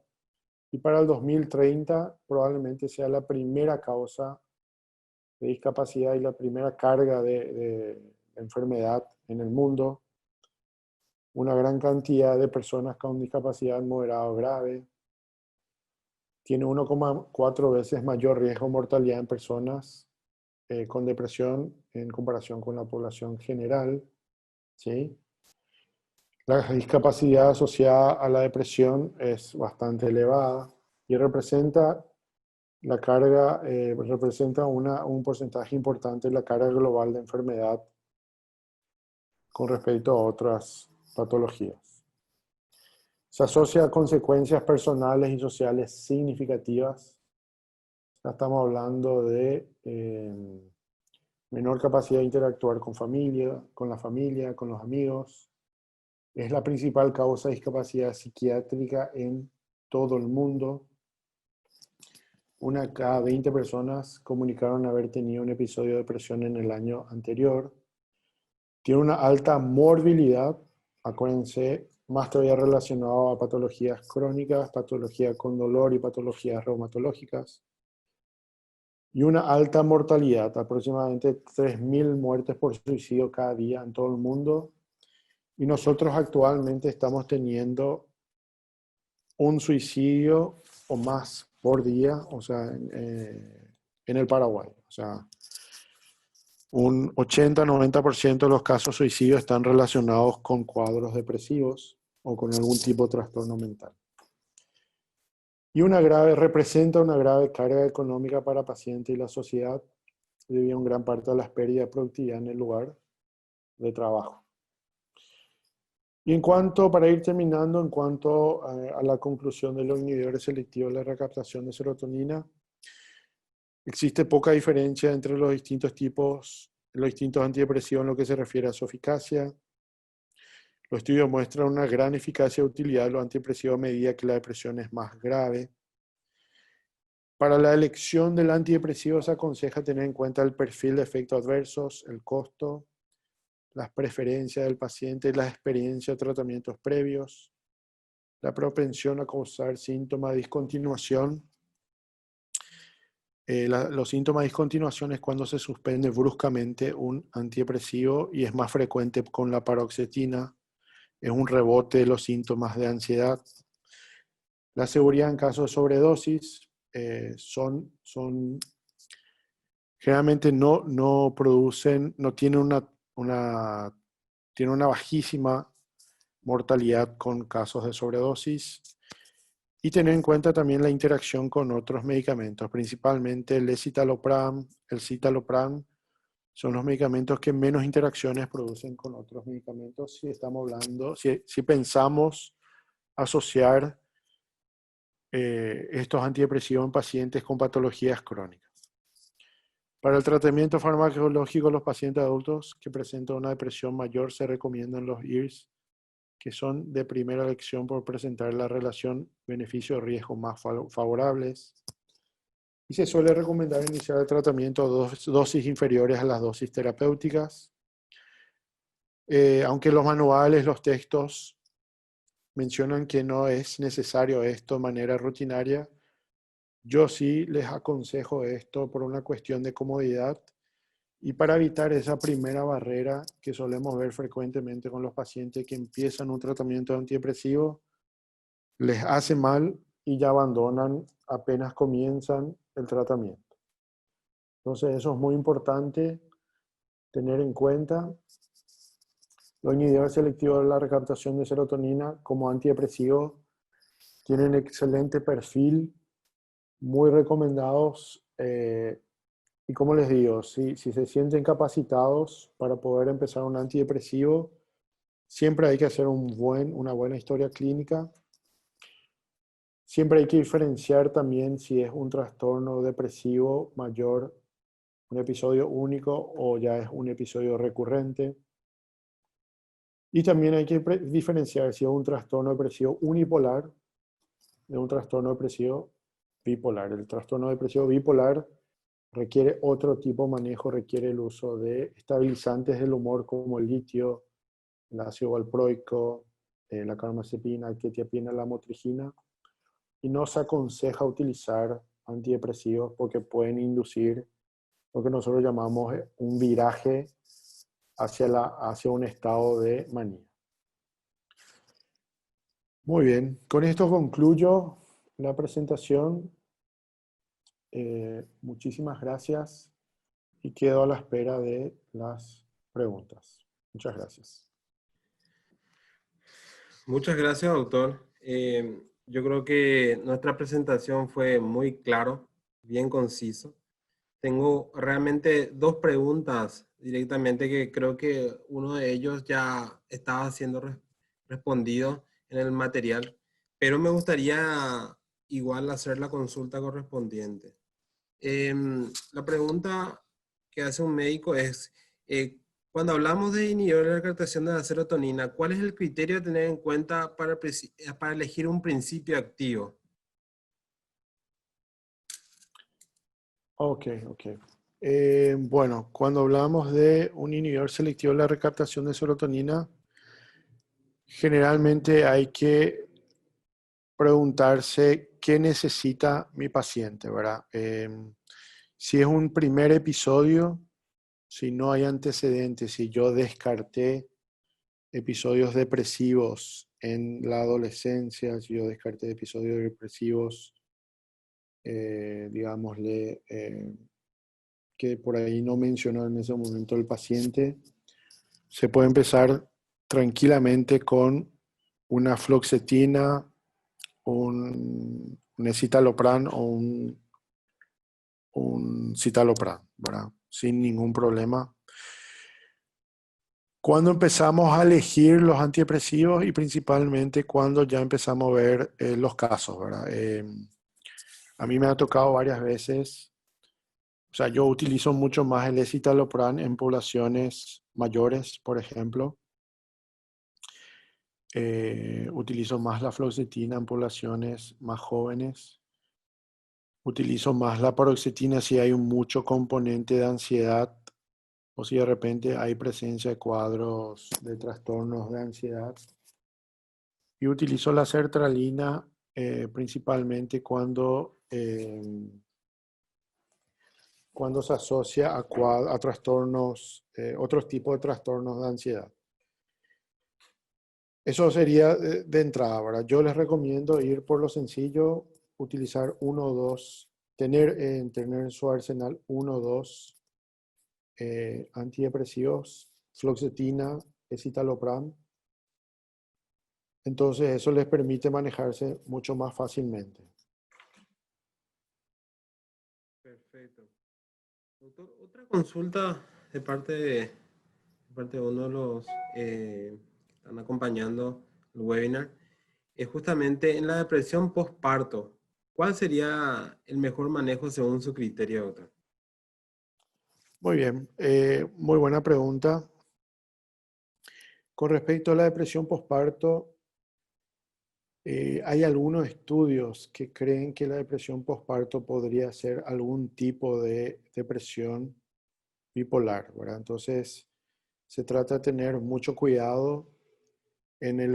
y para el 2030 probablemente sea la primera causa de discapacidad y la primera carga de enfermedad en el mundo. Una gran cantidad de personas con discapacidad moderada o grave tiene 1,4 veces mayor riesgo de mortalidad en personas con depresión en comparación con la población general, ¿sí? La discapacidad asociada a la depresión es bastante elevada y representa la carga, representa un porcentaje importante de la carga global de enfermedad con respecto a otras patologías. Se asocia a consecuencias personales y sociales significativas. Ya estamos hablando de menor capacidad de interactuar con la familia, con los amigos. Es la principal causa de discapacidad psiquiátrica en todo el mundo. 1 de cada 20 personas comunicaron haber tenido un episodio de depresión en el año anterior. Tiene una alta morbilidad, acuérdense, más todavía relacionado a patologías crónicas, patología con dolor y patologías reumatológicas. Y una alta mortalidad, aproximadamente 3.000 muertes por suicidio cada día en todo el mundo. Y nosotros actualmente estamos teniendo un suicidio o más por día, o sea, en el Paraguay. O sea, un 80-90% de los casos de suicidio están relacionados con cuadros depresivos o con algún tipo de trastorno mental. Y representa una grave carga económica para pacientes y la sociedad, debido en gran parte a las pérdidas de productividad en el lugar de trabajo. Y para ir terminando, en cuanto a la conclusión de los inhibidores selectivos de la recaptación de serotonina, existe poca diferencia entre los distintos antidepresivos en lo que se refiere a su eficacia. Los estudios muestran una gran eficacia y utilidad de los antidepresivos a medida que la depresión es más grave. Para la elección del antidepresivo se aconseja tener en cuenta el perfil de efectos adversos, el costo, las preferencias del paciente, la experiencia de tratamientos previos, la propensión a causar síntomas de discontinuación. Los síntomas de discontinuación es cuando se suspende bruscamente un antidepresivo y es más frecuente con la paroxetina. Es un rebote de los síntomas de ansiedad. La seguridad en caso de sobredosis generalmente no tienen tiene una bajísima mortalidad con casos de sobredosis. Y tener en cuenta también la interacción con otros medicamentos, principalmente el escitalopram, el citalopram, son los medicamentos que menos interacciones producen con otros medicamentos si pensamos asociar estos antidepresivos en pacientes con patologías crónicas. Para el tratamiento farmacológico, los pacientes adultos que presentan una depresión mayor se recomiendan los IRS, que son de primera elección por presentar la relación beneficio-riesgo más favorables. Y se suele recomendar iniciar el tratamiento a dosis inferiores a las dosis terapéuticas. Aunque los manuales, los textos mencionan que no es necesario esto de manera rutinaria, yo sí les aconsejo esto por una cuestión de comodidad y para evitar esa primera barrera que solemos ver frecuentemente con los pacientes que empiezan un tratamiento antidepresivo, les hace mal y ya abandonan apenas comienzan el tratamiento. Entonces eso es muy importante tener en cuenta. Los inhibidores selectivos de la recaptación de serotonina como antidepresivos tienen excelente perfil, muy recomendados. Y como les digo, si se sienten capacitados para poder empezar un antidepresivo, siempre hay que hacer una buena historia clínica. Siempre hay que diferenciar también si es un trastorno depresivo mayor, un episodio único o ya es un episodio recurrente. Y también hay que diferenciar si es un trastorno depresivo unipolar de un trastorno depresivo bipolar. El trastorno depresivo bipolar requiere otro tipo de manejo, requiere el uso de estabilizantes del humor como el litio, el ácido valproico, la carbamazepina, la quetiapina, la motrigina, y no se aconseja utilizar antidepresivos porque pueden inducir lo que nosotros llamamos un viraje hacia un estado de manía. Muy bien, con esto concluyo la presentación. Muchísimas gracias y quedo a la espera de las preguntas. Muchas gracias. Muchas gracias, doctor. Yo creo que nuestra presentación fue muy claro, bien conciso. Tengo realmente dos preguntas directamente que creo que uno de ellos ya estaba siendo respondido en el material, pero me gustaría igual hacer la consulta correspondiente. La pregunta que hace un médico es, cuando hablamos de inhibidor de la captación de la serotonina, ¿cuál es el criterio a tener en cuenta para elegir un principio activo? Ok, ok. Bueno, cuando hablamos de un inhibidor selectivo de la recaptación de serotonina, generalmente hay que preguntarse qué necesita mi paciente, ¿verdad? Si es un primer episodio, si no hay antecedentes, si yo descarté episodios depresivos en la adolescencia, si yo descarté episodios depresivos, digámosle, que por ahí no mencionó en ese momento el paciente, se puede empezar tranquilamente con una fluoxetina, un escitalopram o un citalopram, ¿verdad? Sin ningún problema. Cuando empezamos a elegir los antidepresivos y principalmente cuando ya empezamos a ver los casos, ¿verdad? A mí me ha tocado varias veces, o sea, yo utilizo mucho más el escitalopram en poblaciones mayores, por ejemplo. Utilizo más la fluoxetina en poblaciones más jóvenes. Utilizo más la paroxetina si hay mucho componente de ansiedad o si de repente hay presencia de cuadros de trastornos de ansiedad. Y utilizo la sertralina principalmente cuando se asocia a trastornos, otros tipos de trastornos de ansiedad. Eso sería de entrada, ¿verdad? Yo les recomiendo ir por lo sencillo, utilizar uno o dos, tener en su arsenal uno o dos antidepresivos, fluoxetina, escitalopram. Entonces eso les permite manejarse mucho más fácilmente. Perfecto. Doctor, otra consulta de parte de uno de los que están acompañando el webinar es justamente en la depresión postparto. ¿Cuál sería el mejor manejo según su criterio, doctor? Muy bien, muy buena pregunta. Con respecto a la depresión postparto, hay algunos estudios que creen que la depresión postparto podría ser algún tipo de depresión bipolar, ¿verdad? Entonces, se trata de tener mucho cuidado en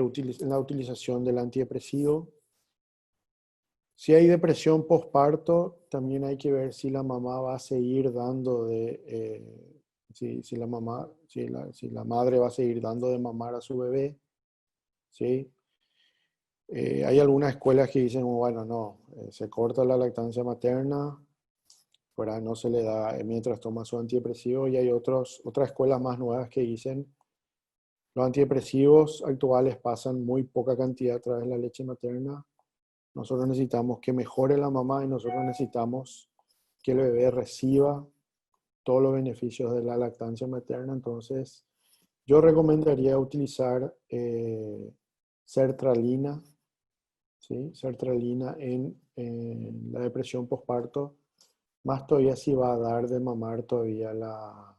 la utilización del antidepresivo. Si hay depresión postparto, también hay que ver si la mamá va a seguir dando si la madre va a seguir dando de mamar a su bebé, ¿sí? Hay algunas escuelas que dicen, bueno, no, se corta la lactancia materna, ¿verdad? No se le da mientras toma su antidepresivo, y hay otras escuelas más nuevas que dicen, los antidepresivos actuales pasan muy poca cantidad a través de la leche materna. Nosotros necesitamos que mejore la mamá y nosotros necesitamos que el bebé reciba todos los beneficios de la lactancia materna. Entonces, yo recomendaría utilizar sertralina, ¿sí? Sertralina en la depresión postparto, más todavía si va a dar de mamar todavía la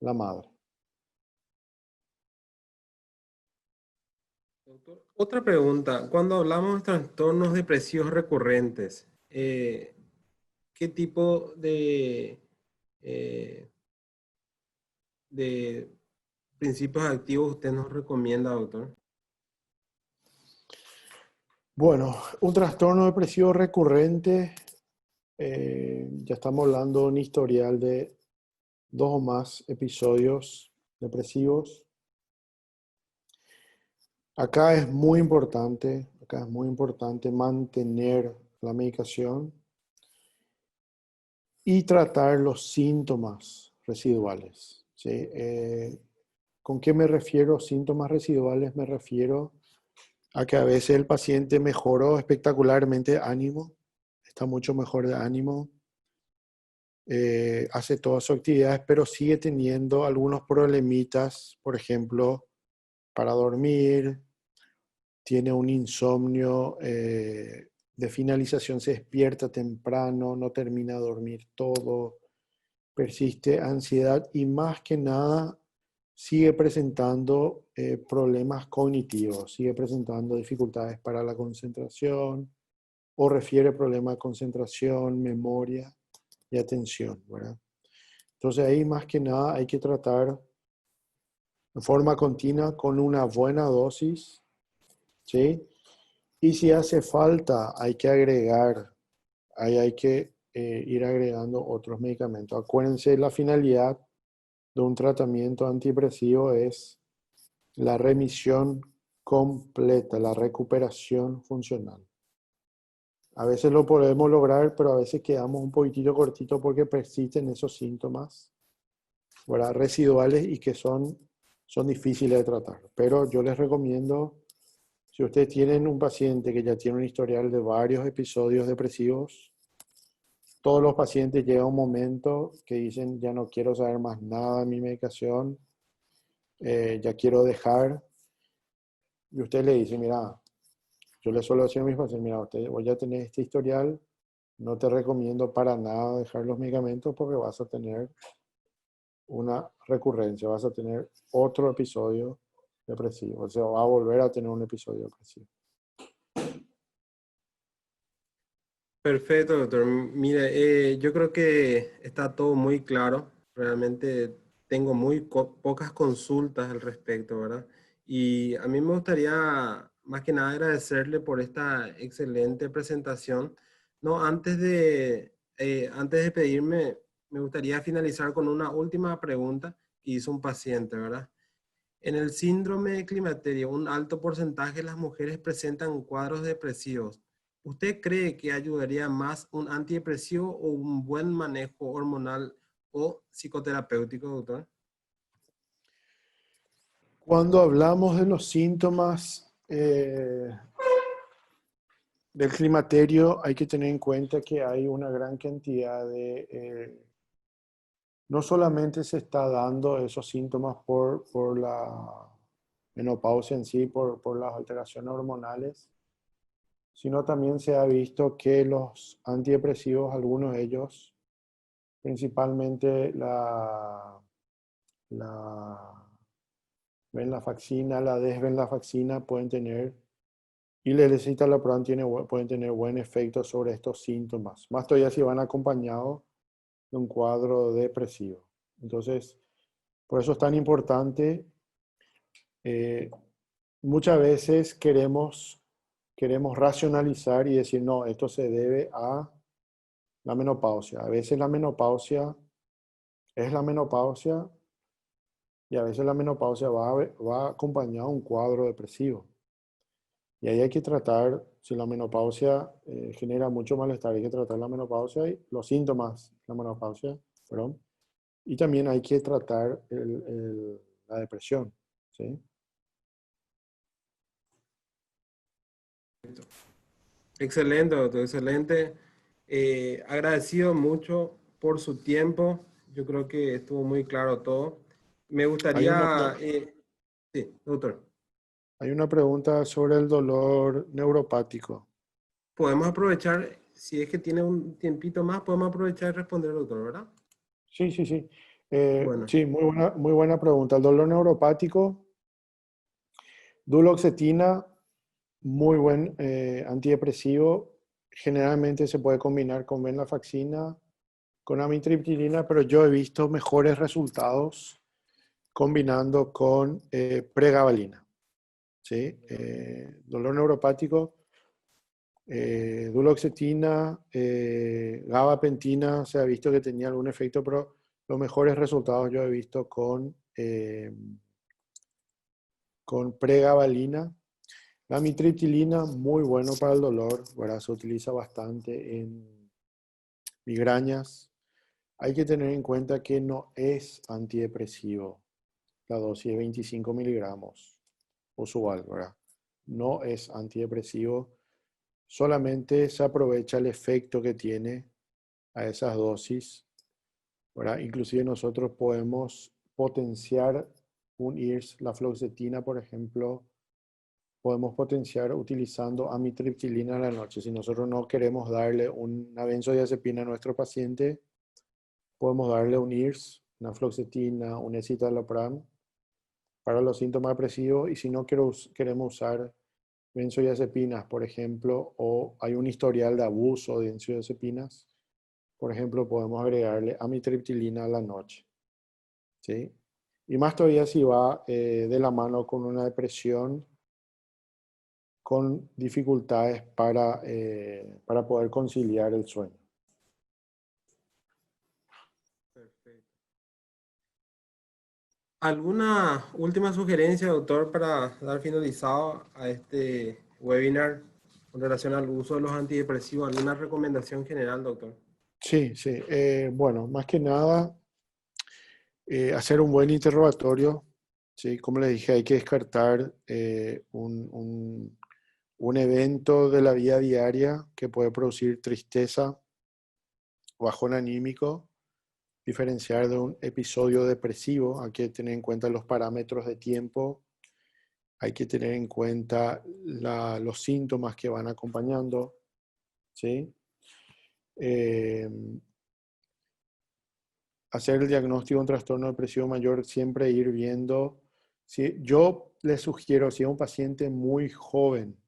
madre. Doctor, otra pregunta. Cuando hablamos de trastornos depresivos recurrentes, ¿qué tipo eh, de principios activos usted nos recomienda, doctor? Bueno, un trastorno depresivo recurrente, ya estamos hablando de un historial de 2 o más episodios depresivos. Acá es muy importante mantener la medicación. y tratar los síntomas residuales. ¿Sí? ¿Con qué me refiero? Síntomas residuales me refiero a que a veces el paciente mejoró espectacularmente de ánimo, está mucho mejor de ánimo, hace todas sus actividades, pero sigue teniendo algunos problemitas, por ejemplo, para dormir, tiene un insomnio de finalización, se despierta temprano, no termina de dormir todo, persiste ansiedad y más que nada sigue presentando problemas cognitivos, sigue presentando dificultades para la concentración o refiere problemas de concentración, memoria y atención, ¿verdad? Entonces ahí más que nada hay que tratar de forma continua con una buena dosis, ¿sí? Y si hace falta, hay que agregar, ahí hay que ir agregando otros medicamentos. Acuérdense, la finalidad de un tratamiento antidepresivo es la remisión completa, la recuperación funcional. A veces lo podemos lograr, pero a veces quedamos un poquitito cortito porque persisten esos síntomas, ¿verdad? Residuales y que son difíciles de tratar. Pero yo les recomiendo, si ustedes tienen un paciente que ya tiene un historial de varios episodios depresivos, todos los pacientes llega un momento que dicen, ya no quiero saber más nada de mi medicación, ya quiero dejar. Y usted le dice, mira, yo le suelo decir a mis pacientes, mira, usted voy a tener este historial, no te recomiendo para nada dejar los medicamentos porque vas a tener una recurrencia, vas a tener otro episodio depresivo, o sea, va a volver a tener un episodio depresivo. Perfecto, doctor. Mire, yo creo que está todo muy claro. Realmente tengo pocas consultas al respecto, ¿verdad? Y a mí me gustaría más que nada agradecerle por esta excelente presentación. No, antes de pedirme, me gustaría finalizar con una última pregunta que hizo un paciente, ¿verdad? En el síndrome de climaterio, un alto porcentaje de las mujeres presentan cuadros depresivos. ¿Usted cree que ayudaría más un antidepresivo o un buen manejo hormonal o psicoterapéutico, doctor? Cuando hablamos de los síntomas del climaterio, hay que tener en cuenta que hay una gran cantidad de... no solamente se está dando esos síntomas por la menopausia en sí, por las alteraciones hormonales, sino también se ha visto que los antidepresivos, algunos de ellos, principalmente la venlafaxina, la desvenlafaxina, pueden tener, y la escitalopram pueden tener buen efecto sobre estos síntomas, más todavía si van acompañados de un cuadro depresivo. Entonces, por eso es tan importante. eh, Muchas veces queremos racionalizar y decir, no, esto se debe a la menopausia. A veces la menopausia es la menopausia y a veces la menopausia va acompañada de un cuadro depresivo. Y ahí hay que tratar, si la menopausia genera mucho malestar, hay que tratar la menopausia y los síntomas de la menopausia, perdón. Y también hay que tratar la depresión, ¿sí? Excelente, doctor, excelente. Agradecido mucho por su tiempo. Yo creo que estuvo muy claro todo. Me Hay una, gustaría, sí, doctor, hay una pregunta sobre el dolor neuropático. podemos aprovechar, si es que tiene un tiempito más, podemos aprovechar y responder, doctor, ¿verdad? Sí, sí, sí. Bueno. Sí, muy buena pregunta. El dolor neuropático, duloxetina, muy buen antidepresivo. Generalmente se puede combinar con venlafaxina, con amitriptilina, pero yo he visto mejores resultados combinando con pregabalina. ¿Sí? Dolor neuropático, duloxetina, gabapentina, se ha visto que tenía algún efecto, pero los mejores resultados yo he visto con pregabalina. La amitriptilina, muy bueno para el dolor, ¿verdad? Se utiliza bastante en migrañas. Hay que tener en cuenta que no es antidepresivo la dosis de 25 miligramos usual, ¿verdad? No es antidepresivo, solamente se aprovecha el efecto que tiene a esas dosis, ¿verdad? Inclusive nosotros podemos potenciar un IRS, la fluoxetina, por ejemplo, podemos potenciar utilizando amitriptilina a la noche. Si nosotros no queremos darle una benzodiazepina a nuestro paciente, podemos darle un IRS, una fluoxetina, un escitalopram para los síntomas depresivos, y si no queremos usar benzodiazepinas, por ejemplo, o hay un historial de abuso de benzodiazepinas, por ejemplo, podemos agregarle amitriptilina a la noche, ¿sí? Y más todavía si va de la mano con una depresión con dificultades para poder conciliar el sueño. Perfecto. ¿Alguna última sugerencia, doctor, para dar finalizado a este webinar con relación al uso de los antidepresivos? ¿Alguna recomendación general, doctor? Sí, sí. Bueno, más que nada, hacer un buen interrogatorio, ¿sí? Como les dije, hay que descartar un evento de la vida diaria que puede producir tristeza, bajón anímico, diferenciar de un episodio depresivo. Hay que tener en cuenta los parámetros de tiempo, hay que tener en cuenta los síntomas que van acompañando, ¿sí? Eh, Hacer el diagnóstico de un trastorno depresivo mayor, siempre ir viendo. Si, yo les sugiero, si es un paciente muy joven,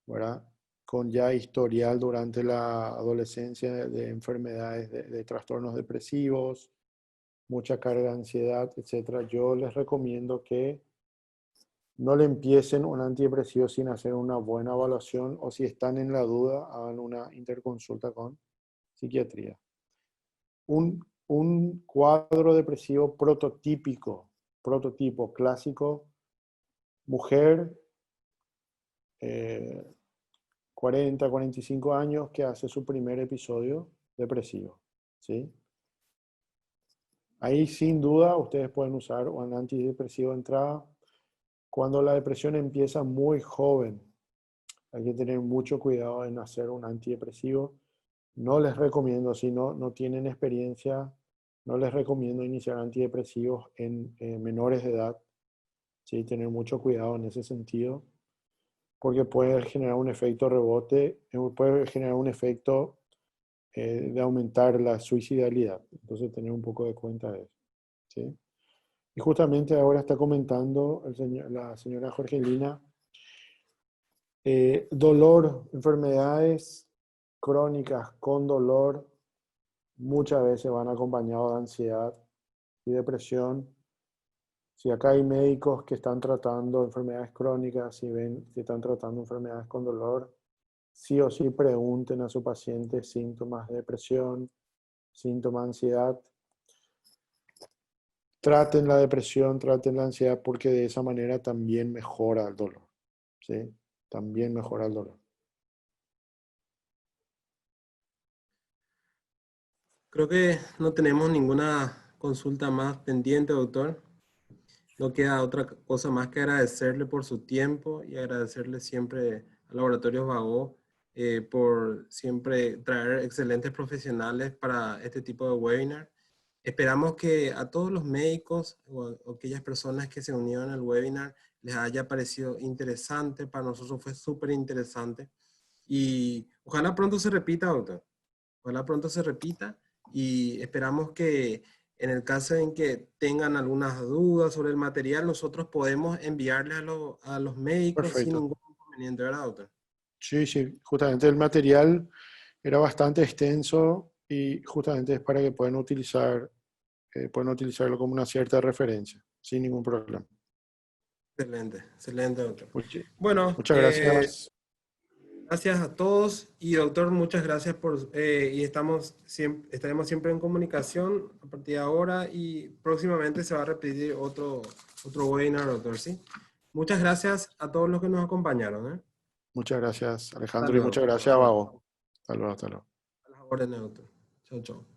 ¿verdad? Con ya historial durante la adolescencia de enfermedades, de trastornos depresivos, mucha carga de ansiedad, etcétera, yo les recomiendo que no le empiecen un antidepresivo sin hacer una buena evaluación, o si están en la duda, hagan una interconsulta con psiquiatría. Un cuadro depresivo prototipo clásico, mujer, 40, 45 años, que hace su primer episodio depresivo, ¿sí? Ahí sin duda ustedes pueden usar un antidepresivo de entrada. Cuando la depresión empieza muy joven, hay que tener mucho cuidado en hacer un antidepresivo. No les recomiendo, si no tienen experiencia, no les recomiendo iniciar antidepresivos en menores de edad. ¿Sí? Tener mucho cuidado en ese sentido, porque puede generar un efecto rebote, puede generar un efecto de aumentar la suicidalidad. Entonces, tener un poco de cuenta de eso, ¿sí? Y justamente ahora está comentando la señora Jorgelina, dolor, enfermedades crónicas con dolor, muchas veces van acompañados de ansiedad y depresión. Si acá hay médicos que están tratando enfermedades crónicas, si ven que están tratando enfermedades con dolor, sí o sí pregunten a su paciente síntomas de depresión, síntomas de ansiedad. Traten la depresión, traten la ansiedad, porque de esa manera también mejora el dolor, ¿sí? También mejora el dolor. Creo que no tenemos ninguna consulta más pendiente, doctor. No queda otra cosa más que agradecerle por su tiempo y agradecerle siempre al Laboratorios Vago por siempre traer excelentes profesionales para este tipo de webinar. Esperamos que a todos los médicos o aquellas personas que se unieron al webinar les haya parecido interesante. Para nosotros fue súper interesante. Y ojalá pronto se repita, doctor. Ojalá pronto se repita y esperamos que en el caso en que tengan algunas dudas sobre el material, nosotros podemos enviarles a los médicos sin Perfecto. ningún inconveniente, ¿verdad, doctor? Sí, sí, justamente el material era bastante extenso y justamente es para que puedan utilizarlo como una cierta referencia, sin ningún problema. Excelente, excelente, doctor. Much- Bueno, Muchas gracias. gracias a todos y doctor, muchas gracias y estaremos siempre en comunicación a partir de ahora y próximamente se va a repetir otro webinar, doctor, ¿sí? Muchas gracias a todos los que nos acompañaron, ¿eh? Muchas gracias, Hasta Alejandro, y luego. muchas gracias, Babo. Hasta luego, hasta luego. A las órdenes, doctor. Chao, chao.